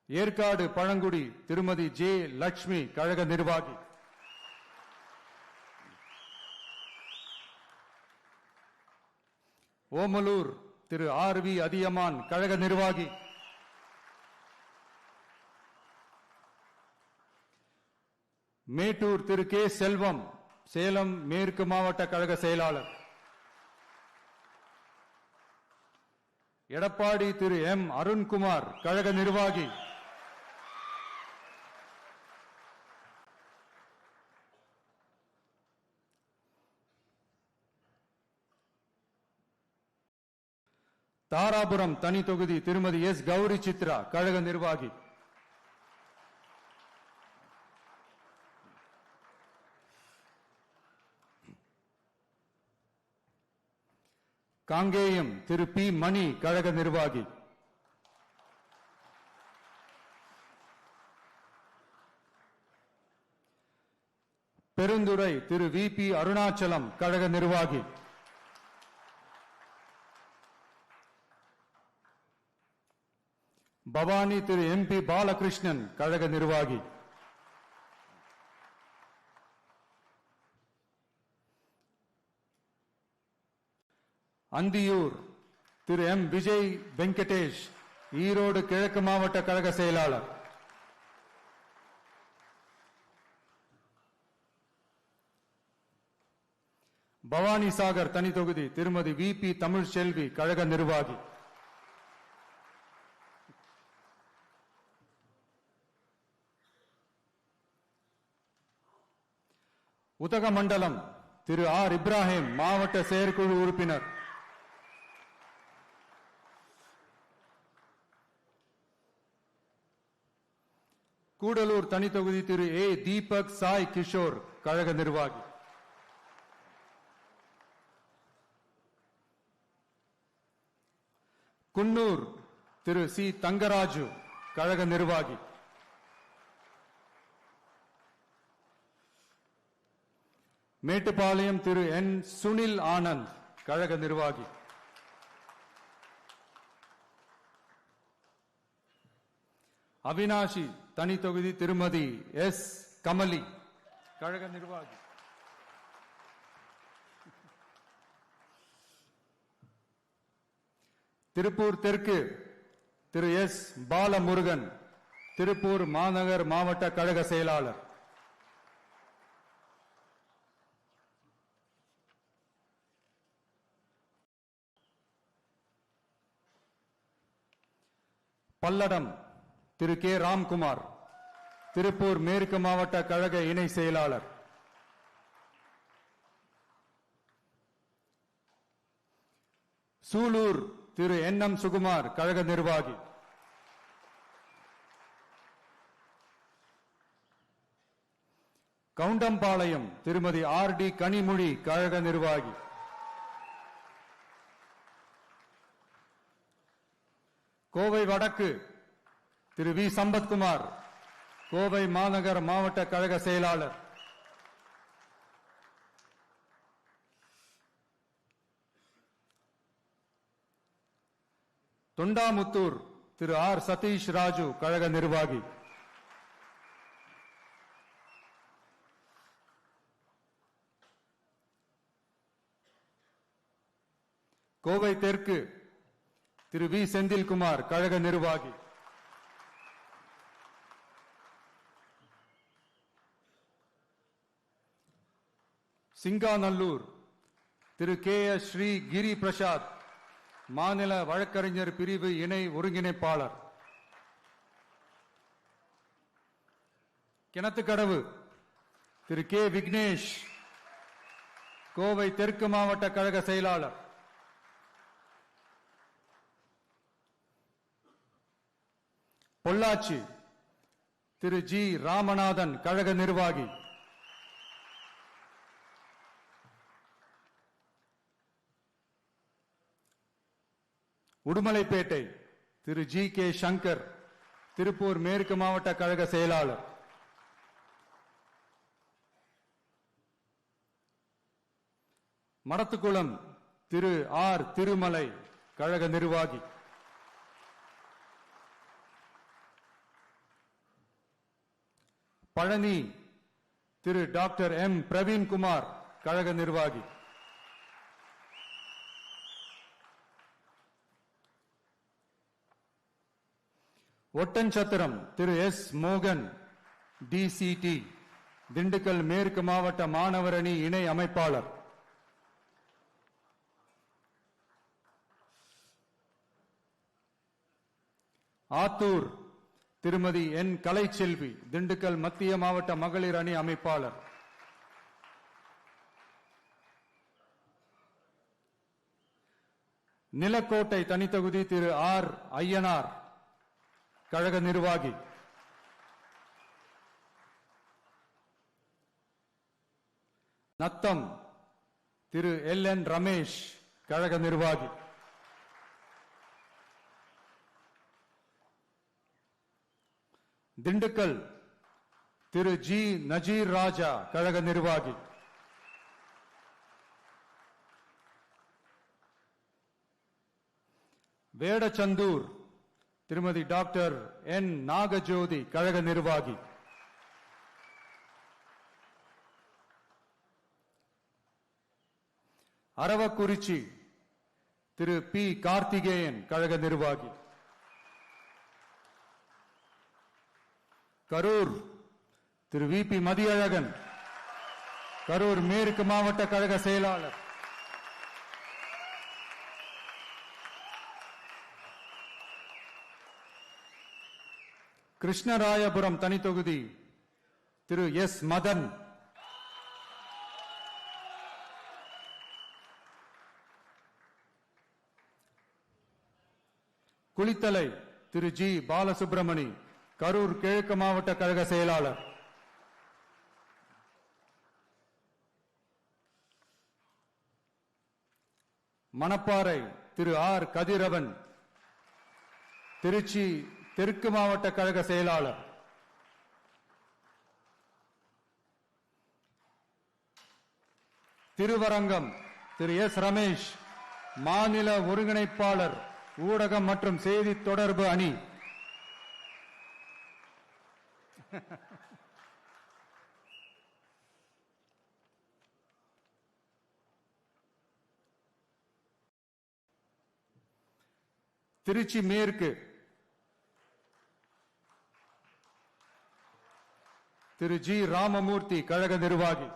ஏற்காடு பழங்குடி திருமதி ஜே லட்சுமி, கழக நிர்வாகி. ஓமலூர் திரு ஆர் வி அதியமான், கழக நிர்வாகி. மேட்டூர் திரு கே செல்வம், சேலம் மேற்கு மாவட்ட கழக செயலாளர். எடப்பாடி திரு எம் அருண்குமார், கழக நிர்வாகி. தாராபுரம் தனி தொகுதி திருமதி எஸ் கௌரி சித்ரா, கழக நிர்வாகி. காங்கேயம் திரு பி மணி, கழக நிர்வாகி. பெருந்துறை திரு வி பி அருணாச்சலம், கழக நிர்வாகி. பவானி திரு எம் பி பாலகிருஷ்ணன், கழக நிர்வாகி. அந்தியூர் திரு எம் விஜய் வெங்கடேஷ், ஈரோடு கிழக்கு மாவட்ட கழக செயலாளர். பவானி சாகர் தனி தொகுதி திருமதி வி பி தமிழ்செல்வி, கழக நிர்வாகி. உதகமண்டலம் திரு ஆர் இப்ராஹிம், மாவட்ட செயற்குழு உறுப்பினர். கூடலூர் தனி தொகுதி திரு ஏ தீபக் சாய் கிஷோர், கழக நிர்வாகி. குன்னூர் திரு சி தங்கராஜு, கழக நிர்வாகி. மேட்டுப்பாளையம் திரு என் சுனில் ஆனந்த், கழக நிர்வாகி. அவினாஷி தனி தொகுதி திருமதி எஸ் கமலி, கழக நிர்வாகி. திருப்பூர் தெற்கு திரு எஸ் பாலமுருகன், திருப்பூர் மாநகர் மாவட்ட கழக செயலாளர். பல்லடம் திரு கே ராம்குமார், திருப்பூர் மேற்கு மாவட்ட கழக இணை செயலாளர். சூலூர் திரு என் எம் சுகுமார், கழக நிர்வாகி. கவுண்டம்பாளையம் திருமதி ஆர் டி கனிமொழி, கழக நிர்வாகி. கோவை வடக்கு திரு வி சம்பத்குமார், கோவை மாநகர் மாவட்ட கழக செயலாளர். தொண்டாமுத்தூர் திரு ஆர் சதீஷ் ராஜு, கழக நிர்வாகி. கோவை தெற்கு திரு வி செந்தில்குமார் கழக நிர்வாகி. சிங்காநல்லூர் திரு கே எஸ் ஸ்ரீ கிரி பிரசாத் மாநில வழக்கறிஞர் பிரிவு இணை ஒருங்கிணைப்பாளர். கிணத்துக்கடவு திரு கே விக்னேஷ் கோவை தெற்கு மாவட்ட கழக செயலாளர். பொள்ளாச்சி திரு ஜி ராமநாதன் கழக நிர்வாகி. உடுமலைப்பேட்டை திரு ஜி கே சங்கர் திருப்பூர் மேற்கு மாவட்ட கழக செயலாளர். மடத்துக்குளம் திரு ஆர் திருமலை கழக நிர்வாகி. பழனி திரு டாக்டர் எம் பிரவீன்குமார் கழக நிர்வாகி. ஒட்டன்சத்திரம் திரு எஸ் மோகன் டிசிடி திண்டுக்கல் மேற்கு மாவட்ட மாணவர் அணி இணை அமைப்பாளர். ஆத்தூர் திருமதி என் கலைச்செல்வி திண்டுக்கல் மத்திய மாவட்ட மகளிர் அணி அமைப்பாளர். நிலக்கோட்டை தனித்தொகுதி திரு ஆர் ஐயனார் கழக நிர்வாகி. நத்தம் திரு எல் என் ரமேஷ் கழக நிர்வாகி. திண்டுக்கல் திரு ஜி நஜீர் ராஜா கழக நிர்வாகி. வேடச்சந்தூர் திருமதி டாக்டர் என் நாகஜோதி கழக நிர்வாகி. அரவக்குறிச்சி திரு பி கார்த்திகேயன் கழக நிர்வாகி. கரூர் திரு வி பி மதியழகன் கரூர் மேற்கு மாவட்ட கழக செயலாளர். கிருஷ்ணராயபுரம் தனித்தொகுதி திரு எஸ் மதன். குளித்தலை திரு ஜி பாலசுப்ரமணி கரூர் கிழக்கு மாவட்ட கழக செயலாளர். மணப்பாறை திரு ஆர் கதிரவன் திருச்சி தெற்கு மாவட்ட கழக செயலாளர். திருவரங்கம் திரு எஸ் ரமேஷ் மாநில ஒருங்கிணைப்பாளர் ஊடகம் மற்றும் செய்தி தொடர்பு அணி. திருச்சி மேற்கு திரு ஜி ராமமூர்த்தி கழக நிர்வாகி.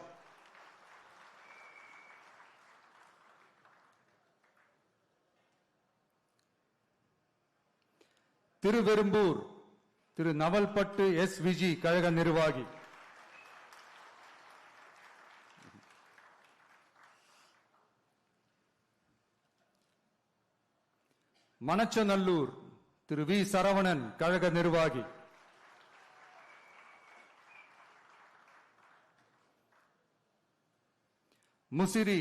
திருவெரும்பூர் திரு நவல்பட்டு எஸ் விஜி கழக நிர்வாகி. மணச்சநல்லூர் திரு வி சரவணன் கழக நிர்வாகி. முசிறி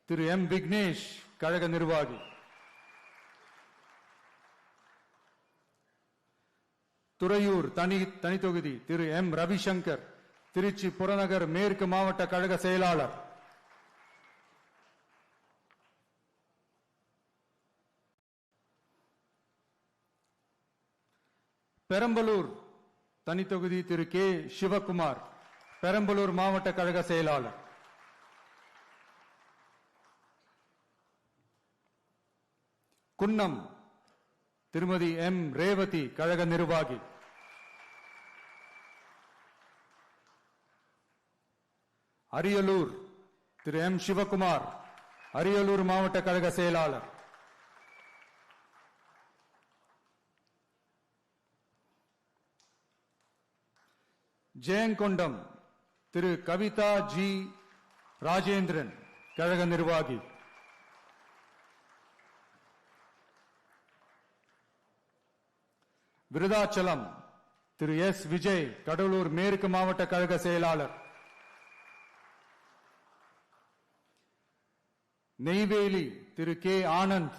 திரு எம் விக்னேஷ் கழக நிர்வாகி. துறையூர் தனித்தொகுதி திரு எம் ரவிசங்கர் திருச்சி புறநகர் மேற்கு மாவட்ட கழக செயலாளர். பெரம்பலூர் தனித்தொகுதி திரு கே சிவகுமார் பெரம்பலூர் மாவட்ட கழக செயலாளர். குன்னம் திருமதி எம் ரேவதி கழக நிர்வாகி, அரியலூர் திரு எம் சிவகுமார் அரியலூர் மாவட்ட கழக செயலாளர், ஜெயங்கொண்டம் திரு கவிதா ஜி ராஜேந்திரன் கழக நிர்வாகி, விருதாச்சலம் திரு எஸ் விஜய் கடலூர் மேற்கு மாவட்ட கழக செயலாளர், நெய்வேலி திரு கே ஆனந்த்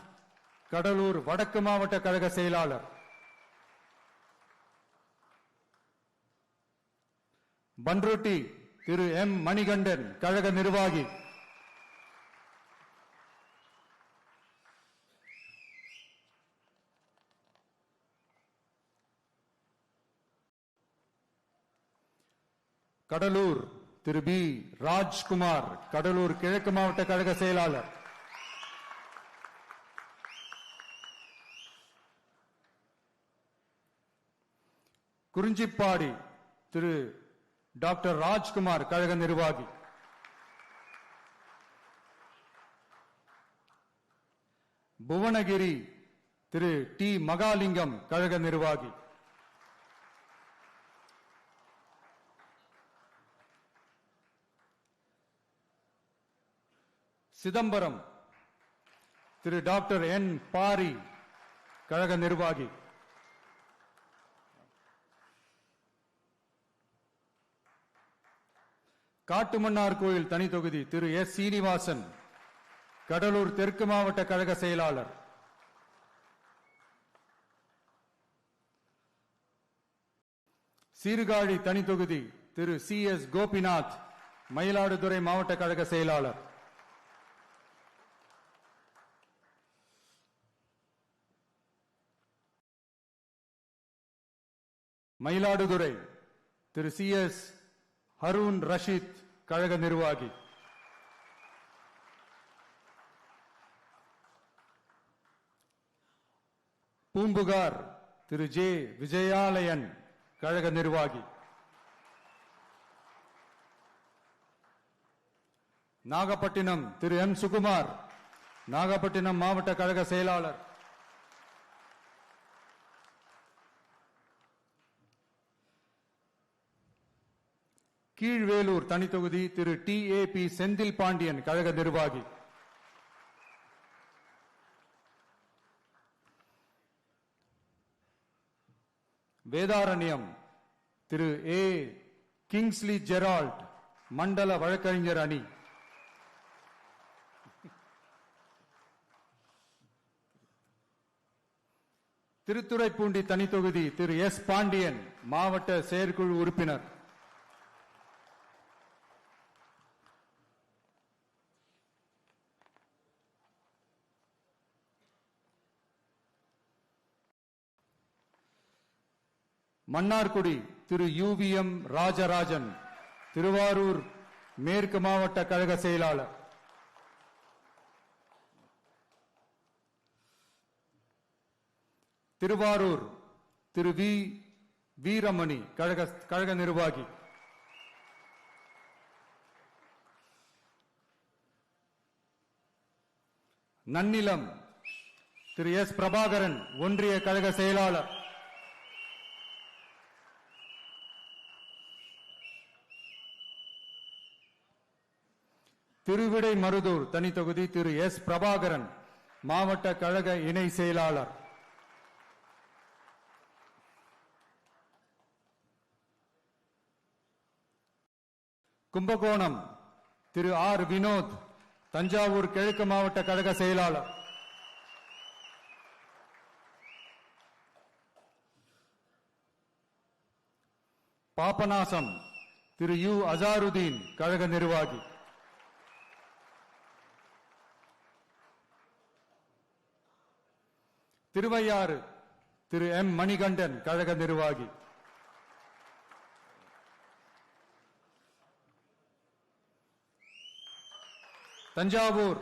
கடலூர் வடக்கு மாவட்ட கழக செயலாளர், பன்ருட்டி திரு எம் மணிகண்டன் கழக நிர்வாகி, கடலூர் திரு பி ராஜ்குமார் கடலூர் கிழக்கு மாவட்ட கழக செயலாளர், குறிஞ்சிப்பாடி திரு டாக்டர் ராஜ்குமார் கழக நிர்வாகி, புவனகிரி திரு டி மகாலிங்கம் கழக நிர்வாகி, சிதம்பரம் திரு டாக்டர் என் பாரி கழக நிர்வாகி, காட்டுமன்னார் கோயில் தனி தொகுதி திரு எஸ் சீனிவாசன் கடலூர் தெற்கு மாவட்ட கழக செயலாளர், சீர்காழி தனி தொகுதி திரு சி எஸ் கோபிநாத் மயிலாடுதுறை மாவட்ட கழக செயலாளர், மயிலாடுதுறை திரு சி எஸ் ஹரூன் ரஷீத் கழக நிர்வாகி, பூம்புகார் திரு ஜே விஜயாலயன் கழக நிர்வாகி, நாகப்பட்டினம் திரு எம் சுகுமார் நாகப்பட்டினம் மாவட்ட கழக செயலாளர், கீழ்வேலூர் தனி தொகுதி திரு டி ஏ பி செந்தில் பாண்டியன் கழக நிர்வாகி, வேதாரண்யம் திரு ஏ கிங்ஸ்லி ஜெரால்ட் மண்டல வழக்கறிஞர் அணி, திருத்துறைப்பூண்டி தனி தொகுதி திரு எஸ் பாண்டியன் மாவட்ட செயற்குழு உறுப்பினர், மன்னார்குடி திரு யுவிஎம் ராஜராஜன் திருவாரூர் மேற்கு மாவட்ட கழக செயலாளர், திருவாரூர் திரு வி வீரமணி கழக நிர்வாகி, நன்னிலம் திரு எஸ் பிரபாகரன் ஒன்றிய கழக செயலாளர், திருவிடை மருதூர் தனி தொகுதி திரு எஸ் பிரபாகரன் மாவட்ட கழக இணை செயலாளர், கும்பகோணம் திரு ஆர் வினோத் தஞ்சாவூர் கிழக்கு மாவட்ட கழக செயலாளர், பாபநாசம் திரு யு அசாருதீன் கழக நிர்வாகி, திருவையாறு திரு எம் மணிகண்டன் கழக நிர்வாகி, தஞ்சாவூர்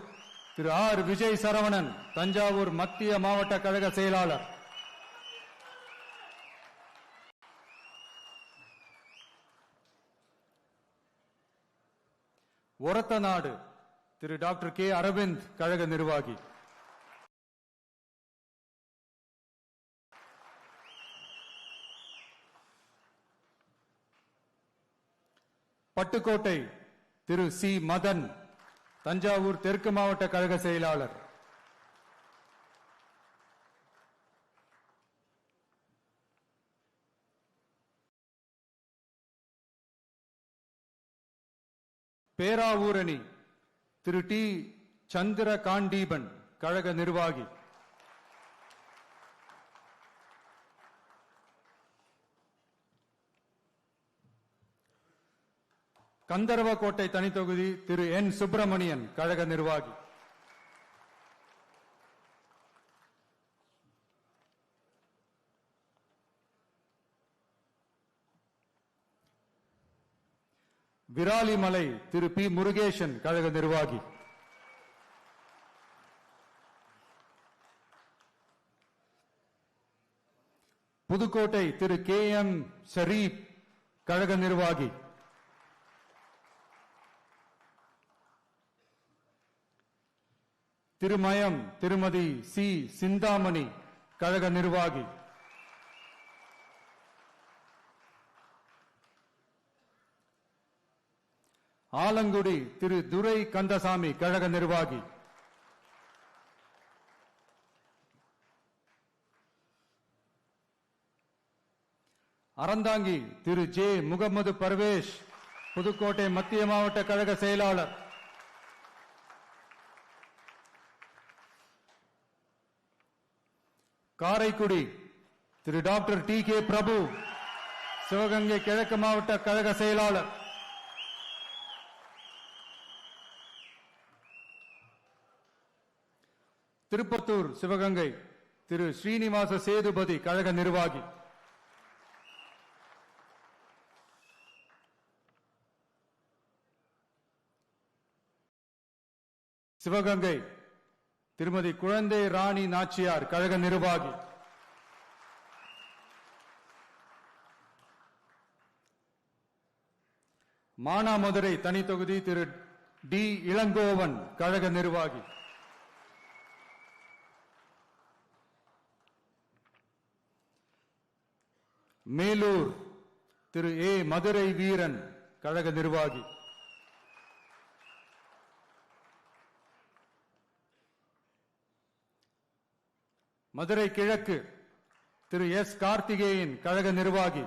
திரு ஆர் விஜய் சரவணன் தஞ்சாவூர் மத்திய மாவட்ட கழக செயலாளர், ஒரத்தநாடு திரு டாக்டர் கே அரவிந்த் கழக நிர்வாகி. பட்டுக்கோட்டை திரு சி மதன் தஞ்சாவூர் தெற்கு மாவட்ட கழக செயலாளர். பேராவூரணி திரு டி சந்திர காண்டீபன் கழக நிர்வாகி. கந்தர்வக்கோட்டை தனித்தொகுதி திரு என் சுப்பிரமணியன் கழக நிர்வாகி. விராலிமலை திரு பி முருகேசன் கழக நிர்வாகி. புதுக்கோட்டை திரு கே எம் ஷரீப் கழக நிர்வாகி. திருமயம் திருமதி சி சிந்தாமணி கழக நிர்வாகி. ஆலங்குடி திரு துரை கந்தசாமி கழக நிர்வாகி. அறந்தாங்கி திரு ஜே முகமது பர்வேஷ் புதுக்கோட்டை மத்திய மாவட்ட கழக செயலாளர். காரைக்குடி திரு டாக்டர் டி கே பிரபு சிவகங்கை கிழக்கு மாவட்ட கழக செயலாளர். திருப்பத்தூர் சிவகங்கை திரு ஸ்ரீனிவாச சேதுபதி கழக நிர்வாகி. சிவகங்கை திருமதி குழந்தை ராணி நாச்சியார் கழக நிர்வாகி. மானாமதுரை தனித்தொகுதி திரு டி இளங்கோவன் கழக நிர்வாகி. மேலூர் திரு ஏ மதுரை வீரன் கழக நிர்வாகி. மதுரை கிழக்கு திரு எஸ் கார்த்திகேயன் கழக நிர்வாகி.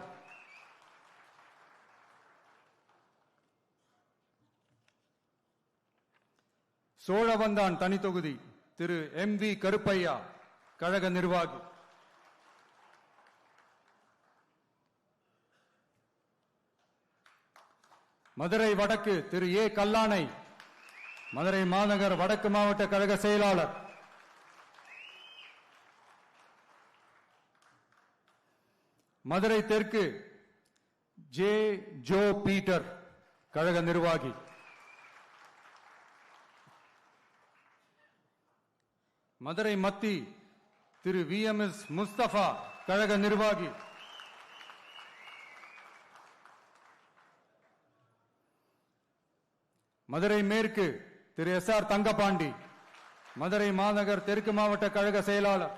சோழவந்தான் தனித்தொகுதி திரு எம் வி கருப்பையா கழக நிர்வாகி. மதுரை வடக்கு திரு ஏ கல்லானை மதுரை மாநகர் வடக்கு மாவட்ட கழக செயலாளர். மதுரை தெற்கு ஜே ஜோ பீட்டர் கழக நிர்வாகி. மதுரை மத்தி திரு வி எம் எஸ் முஸ்தபா கழக நிர்வாகி. மதுரை மேற்கு திரு எஸ் ஆர் தங்கபாண்டி மதுரை மாநகர் தெற்கு மாவட்ட கழக செயலாளர்.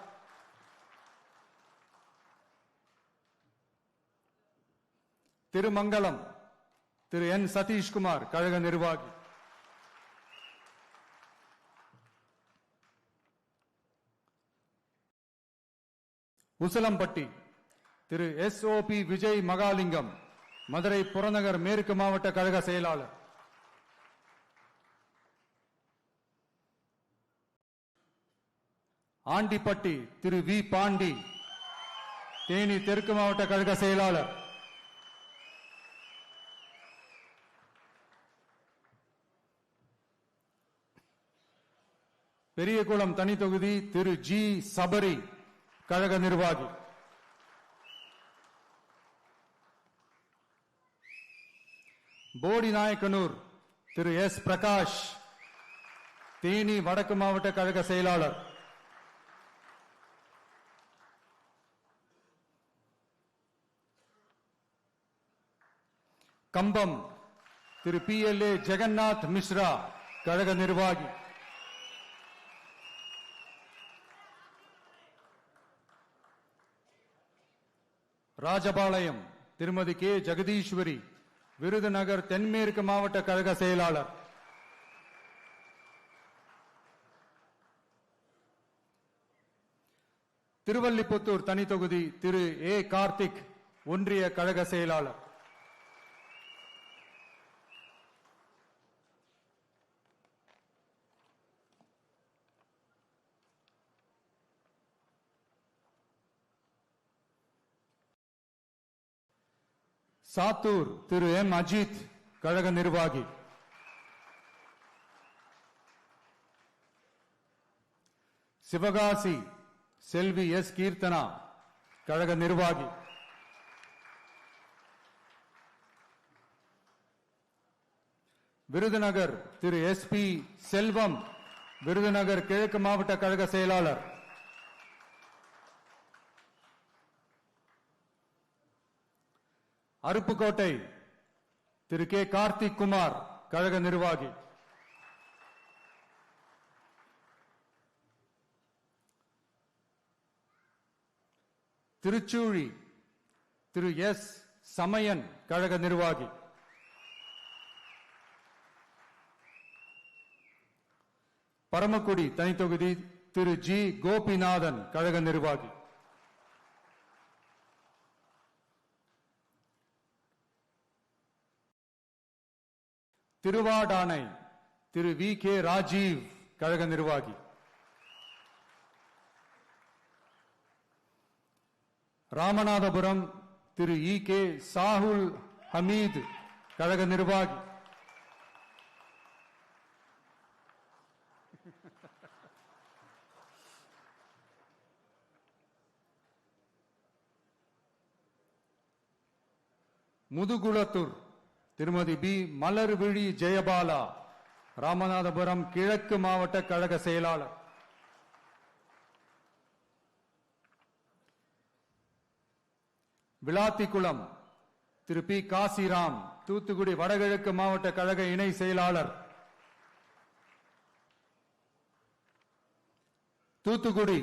திருமங்கலம் திரு என் சதீஷ்குமார் கழக நிர்வாகி. Usilampatti Thiru S O P Vijay Mahalingam Madurai புறநகர் மேற்கு மாவட்ட கழக செயலாளர். ஆண்டிப்பட்டி திரு வி பாண்டி தேனி தெற்கு மாவட்ட கழக செயலாளர். பெரியகுளம் தனித்தொகுதி திரு ஜி சபரி கழக நிர்வாகி. போடிநாயக்கனூர் திரு எஸ் பிரகாஷ் தேனி வடக்கு மாவட்ட கழக செயலாளர். கம்பம் திரு PLA ஜெகநாத் மிஸ்ரா கழக நிர்வாகி, ராஜபாளையம் திருமதி K ஜெகதீஸ்வரி விருதுநகர் தென்மேற்கு மாவட்ட கழக செயலாளர், திருவல்லிபுத்தூர் தனி தொகுதி திரு A கார்த்திக் ஒன்றிய கழக செயலாளர், சாத்தூர் திரு M அஜித் கழக நிர்வாகி, சிவகாசி செல்வி S கீர்த்தனா கழக நிர்வாகி, விருதுநகர் திரு SP செல்வம் விருதுநகர் கிழக்கு மாவட்ட கழக செயலாளர், அருப்புக்கோட்டை திரு K கார்த்திக் குமார் கழக நிர்வாகி, திருச்சூழி திரு S சமயன் கழக நிர்வாகி, பரமக்குடி தனி தொகுதி திரு G கோபிநாதன் கழக நிர்வாகி, திருவாடானை திரு VK ராஜீவ் கழக நிர்வாகி, ராமநாதபுரம் திரு EK சாகுல் ஹமீத் கழக நிர்வாகி, முதுகுளத்தூர் திருமதி B மலர்விழி ஜெயபாலா ராமநாதபுரம் கிழக்கு மாவட்ட கழக செயலாளர், விளாத்திக்குளம் திரு P காசிராம் தூத்துக்குடி வடகிழக்கு மாவட்ட கழக இணை செயலாளர், தூத்துக்குடி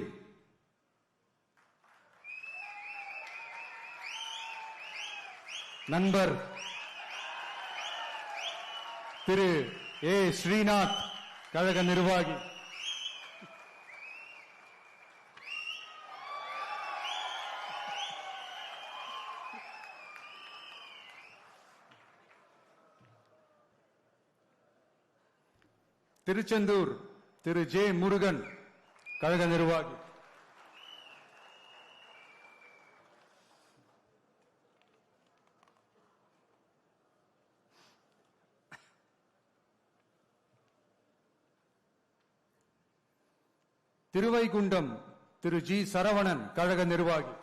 நண்பர் திரு A ஸ்ரீநாத் கழக நிர்வாகி, திருச்செந்தூர் திரு J முருகன் கழக நிர்வாகி, திருவைகுண்டம் திரு G சரவணன் கழக நிர்வாகி,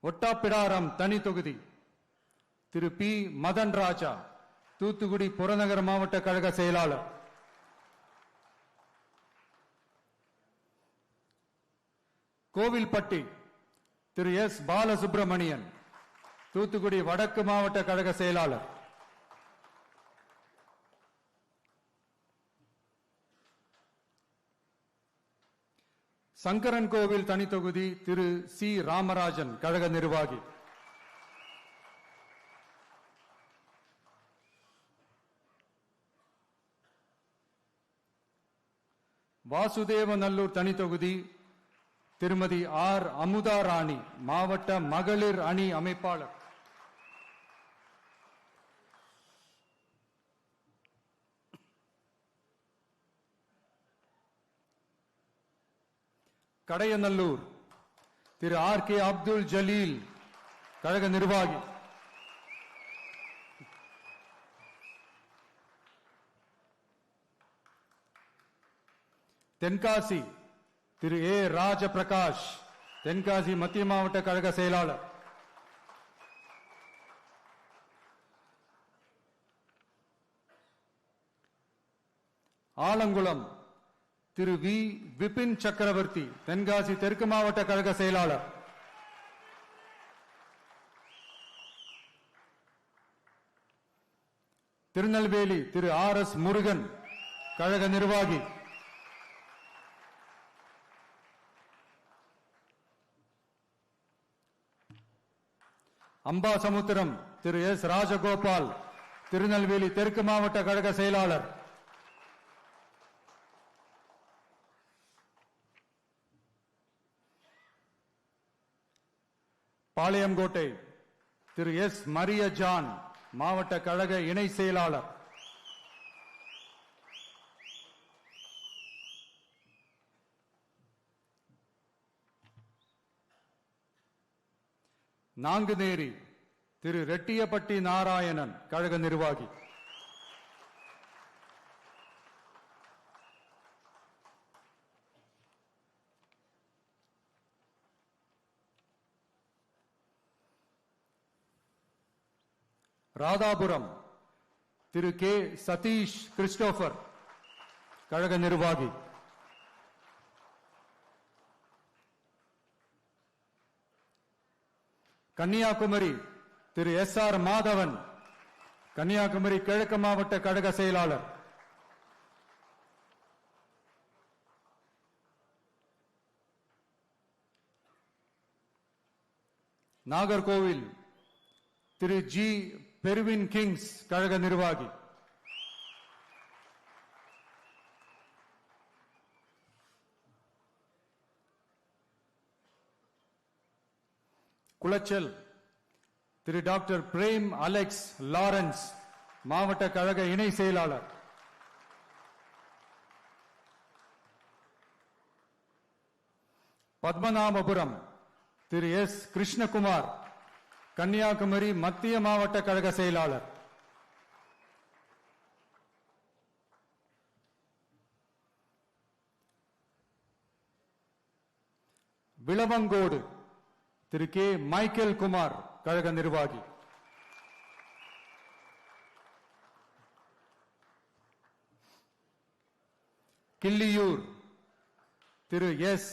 ஒட்டாப்பிடாரம் தனி தொகுதி திரு P மதன் ராஜா தூத்துக்குடி புறநகர் மாவட்ட கழக செயலாளர், கோவில்பட்டி திரு S பாலசுப்பிரமணியன் தூத்துக்குடி வடக்கு மாவட்ட கழக செயலாளர், சங்கரன் கோவில் தனி தொகுதி திரு C ராமராஜன் கழக நிர்வாகி, வாசுதேவநல்லூர் தனி தொகுதி திருமதி R அமுதா ராணி மாவட்ட மகளிர் அணி அமைப்பாளர், கடையநல்லூர் திரு RK அப்துல் ஜலீல் கழக நிர்வாகி, தென்காசி திரு A ராஜபிரகாஷ் தென்காசி மத்திய மாவட்ட கழக செயலாளர், ஆலங்குளம் திரு V விபின் சக்கரவர்த்தி தென்காசி தெற்கு மாவட்ட கழக செயலாளர், திருநெல்வேலி திரு RS முருகன் கழக நிர்வாகி. அம்பாசமுத்திரம் திரு S ராஜகோபால் திருநெல்வேலி தெற்கு மாவட்ட கழக செயலாளர். பாளையங்கோட்டை திரு S மரிய ஜான் மாவட்ட கழக இணை செயலாளர். நாங்குநேரி திரு ரெட்டியப்பட்டி நாராயணன் கழக நிர்வாகி. ராதாபுரம் திரு K சதீஷ் கிறிஸ்டோபர் கழக நிர்வாகி. கன்னியாகுமரி திரு SR மாதவன் கன்னியாகுமரி கிழக்கு மாவட்ட கழக செயலாளர். நாகர்கோவில் திரு G பெர்வின் கிங்ஸ் கழக நிர்வாகி. குளச்சல் திரு டாக்டர் பிரேம் அலெக்ஸ் லாரன்ஸ் மாவட்ட கழக இணை செயலாளர். பத்மநாபபுரம் திரு S கிருஷ்ணகுமார் கன்னியாகுமரி மத்திய மாவட்ட கழக செயலாளர். விளவங்கோடு திரு K மைக்கேல் குமார் கழக நிர்வாகி. கிள்ளியூர் திரு S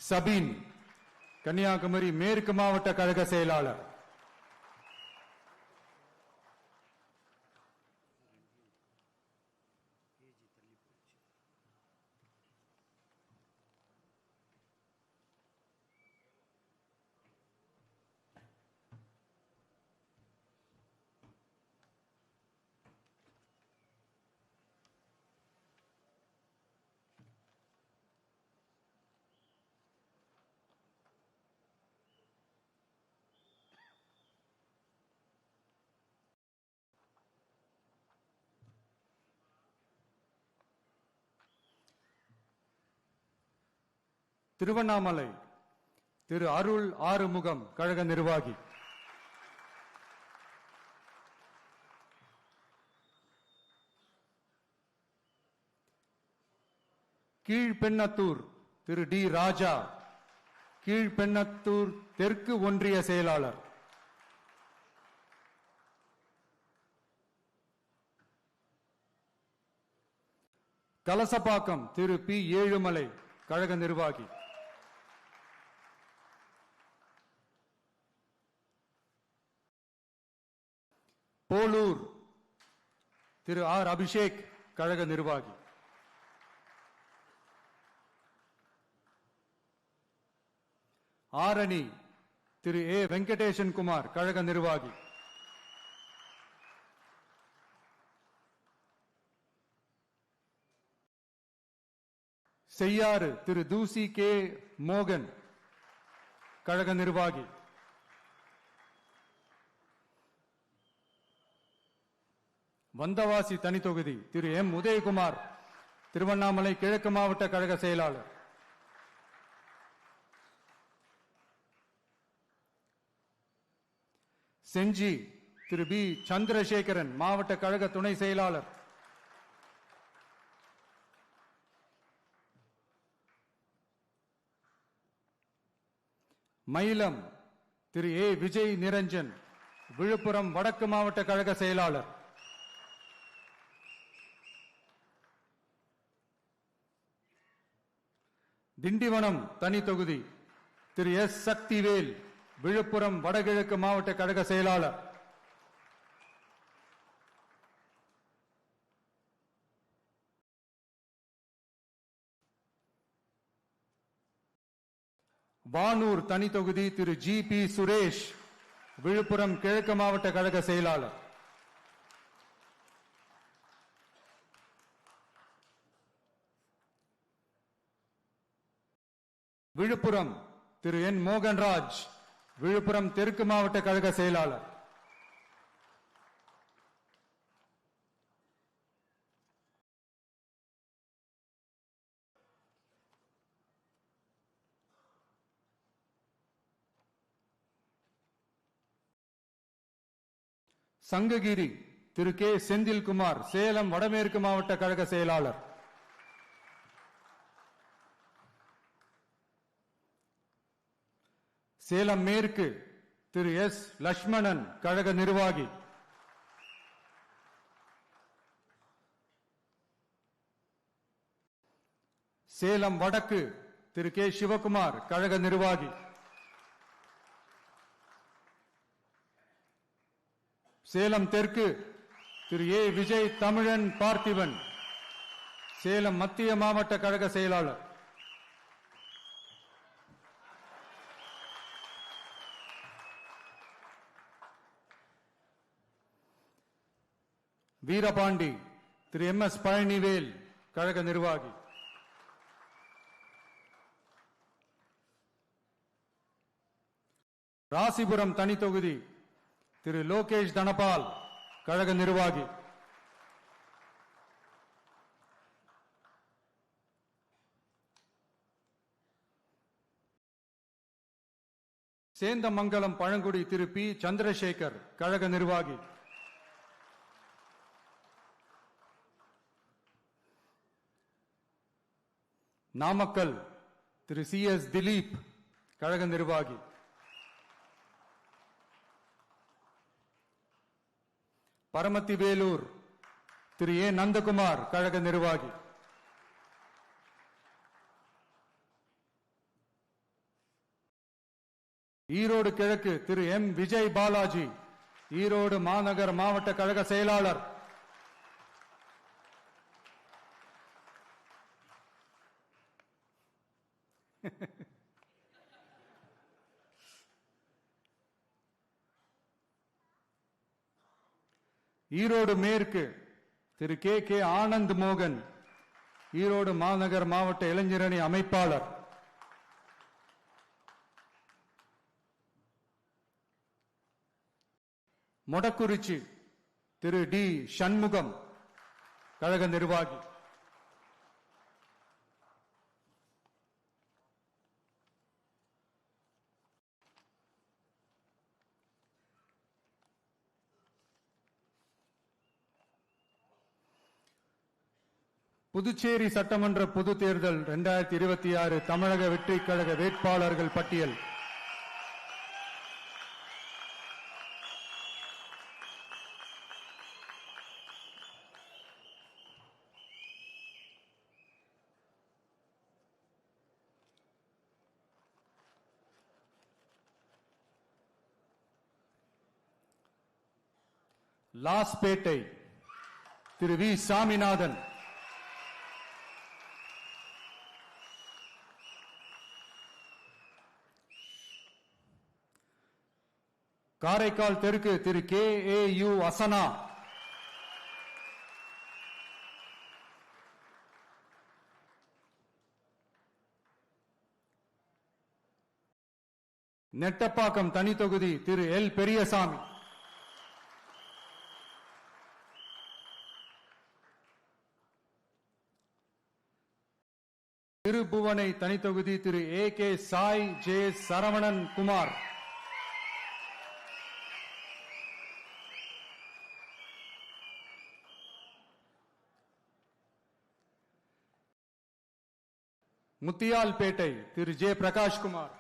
சபீன் கன்னியாகுமரி மேற்கு மாவட்ட கழக செயலாளர். திருவண்ணாமலை திரு அருள் ஆறுமுகம் கழக நிர்வாகி. கீழ்பெண்ணத்தூர் திரு D ராஜா கீழ்பெண்ணத்தூர் தெற்கு ஒன்றிய செயலாளர். கலசப்பாக்கம் திரு P ஏழுமலை கழக நிர்வாகி. போலூர் திரு R அபிஷேக் கழக நிர்வாகி. ஆரணி திரு A வெங்கடேசன் குமார் கழக நிர்வாகி. செய்யாறு திரு தூசி K மோகன் கழக நிர்வாகி. வந்தவாசி தனி தொகுதி திரு M உதயகுமார் திருவண்ணாமலை கிழக்கு மாவட்ட கழக செயலாளர். செஞ்சி திரு B சந்திரசேகரன் மாவட்ட கழக துணை செயலாளர். மயிலம் திரு A விஜய் நிரஞ்சன் விழுப்புரம் வடக்கு மாவட்ட கழக செயலாளர். திண்டிவனம் தனி தொகுதி திரு S சக்திவேல் விழுப்புரம் வடகிழக்கு மாவட்ட கழக செயலாளர். வானூர் தனி தொகுதி திரு ஜி.பி. சுரேஷ், விழுப்புரம் கிழக்கு மாவட்ட கழக செயலாளர். விழுப்புரம் திரு என். மோகன்ராஜ், விழுப்புரம் தெற்கு மாவட்ட கழக செயலாளர். சங்ககிரி திரு கே. செந்தில்குமார், சேலம் வடமேற்கு மாவட்ட கழக செயலாளர். சேலம் மேற்கு திரு எஸ். லட்சுமணன், கழக நிர்வாகி. சேலம் வடக்கு திரு கே. சிவகுமார், கழக நிர்வாகி. சேலம் தெற்கு திரு ஏ. விஜய் தமிழன் பார்த்திபன், சேலம் மத்திய மாவட்ட கழக செயலாளர். வீரபாண்டி திரு எம். எஸ். பழனிவேல், கழக நிர்வாகி. ராசிபுரம் தனி தொகுதி திரு லோகேஷ் தனபால், கழக நிர்வாகி. சேந்தமங்கலம் பழங்குடி திரு பி. சந்திரசேகர், கழக நிர்வாகி. நாமக்கல் திரு சி. எஸ். திலீப், கழக நிர்வாகி. பரமத்தி வேலூர் திரு ஏ. நந்தகுமார், கழக நிர்வாகி. ஈரோடு கிழக்கு திரு எம். விஜய் பாலாஜி, ஈரோடு மாநகர் மாவட்ட கழக செயலாளர். ஈரோடு மேற்கு திரு கே. கே. ஆனந்த் மோகன், ஈரோடு மாநகர் மாவட்ட இளைஞரணி அமைப்பாளர். மொடக்குறிச்சி திரு டி. சண்முகம், கழக நிர்வாகி. புதுச்சேரி சட்டமன்ற பொது தேர்தல் 2026 தமிழக வெற்றி கழக வேட்பாளர்கள் பட்டியல். லாஸ்பேட்டை திரு வி. சாமிநாதன், காரைக்கால் தெற்கு Thiru K. A. U. Asana, Nettapakkam தனி தொகுதி திரு எல். பெரியசாமி, திருபுவனை தனி தொகுதி Thiru A. K. Sai J. Saravanan Kumar, Muthialpet Thiru J. Prakashkumar,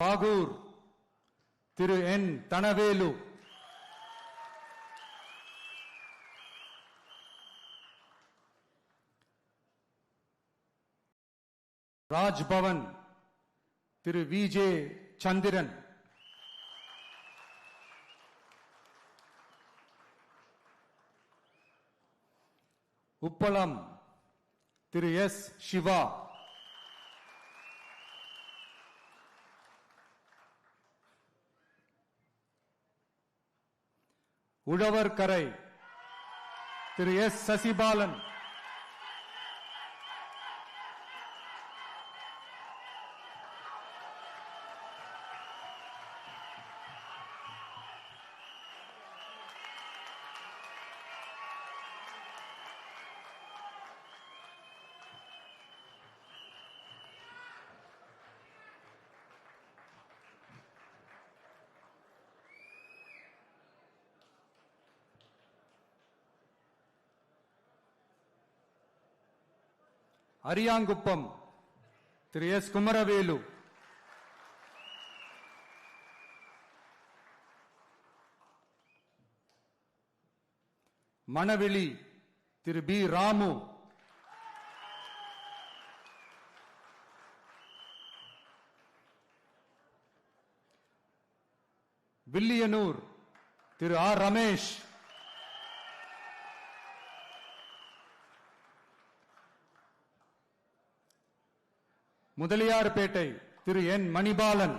Bahour Thiru N. Dhanavelu, Raj Bhavan Thiru V. J. Chandran, Uppalam Thiru S Siva, Uzhavarkarai Thiru S Sasibalan, Ariyankuppam Thiru S Kumaravelu, Manavely Thiru P Ramu, Villianur Thiru R Ramesh, Mudaliarpet Thiru N Manibalan,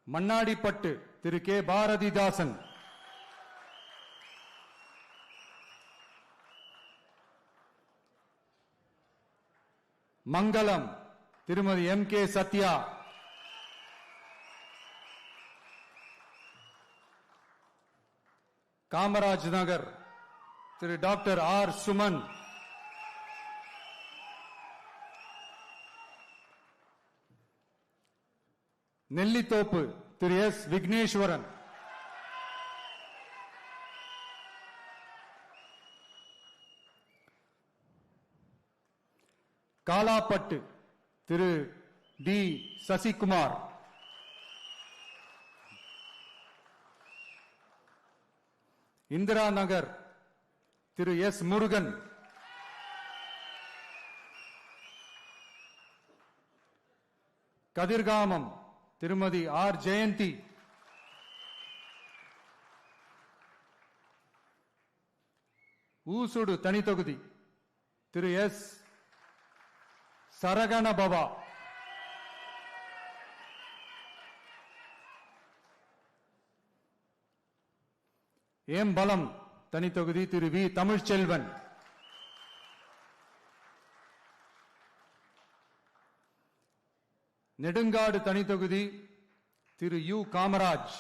Mannadipet Thiru K Bharathidasan, மங்களம் திருமதி எம் கே சத்யா, காமராஜ் நகர் திரு டாக்டர் ஆர் சுமன், நெல்லித்தோப்பு திரு எஸ் விக்னேஸ்வரன், காலாப்பட்டு திரு டி சசிகுமார், இந்திரா நகர் திரு எஸ் முருகன், கதிர்காமம் திருமதி ஆர் ஜெயந்தி, ஊசுடு தனி தொகுதி திரு எஸ் சரகணபவா, ஏம்பலம் தனி தொகுதி திரு வி தமிழ்ச்செல்வன், நெடுங்காடு தனி தொகுதி திரு யு காமராஜ்,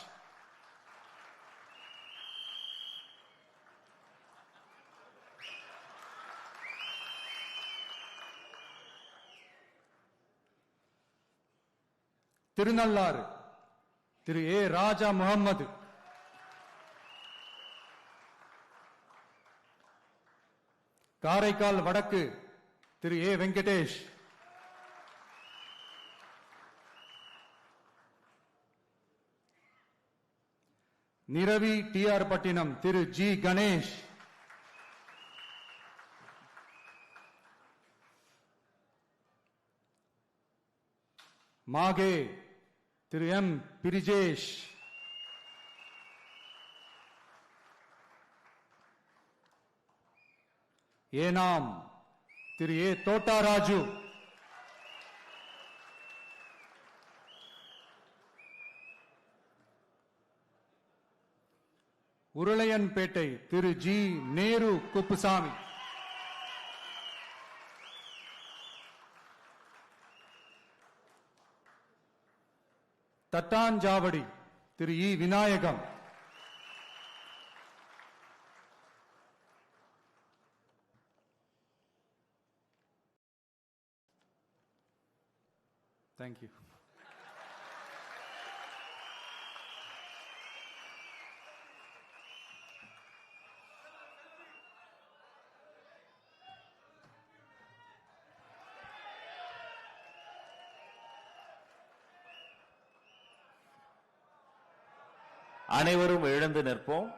திருநள்ளாறு திரு ஏ ராஜா முகம்மது, காரைக்கால் வடக்கு Thiru A Venkatesh, Neravy T R Pattinam Thiru G Ganesh, Mahe Thiru M Prijesh, Yanam Thiru A Thottaraju, Oulgaret Thiru G Nehru Kuppusamy, Thattanchavady Thiru E Vinayagam, Thank you. அனைவரும் எழுந்து நிற்போம்.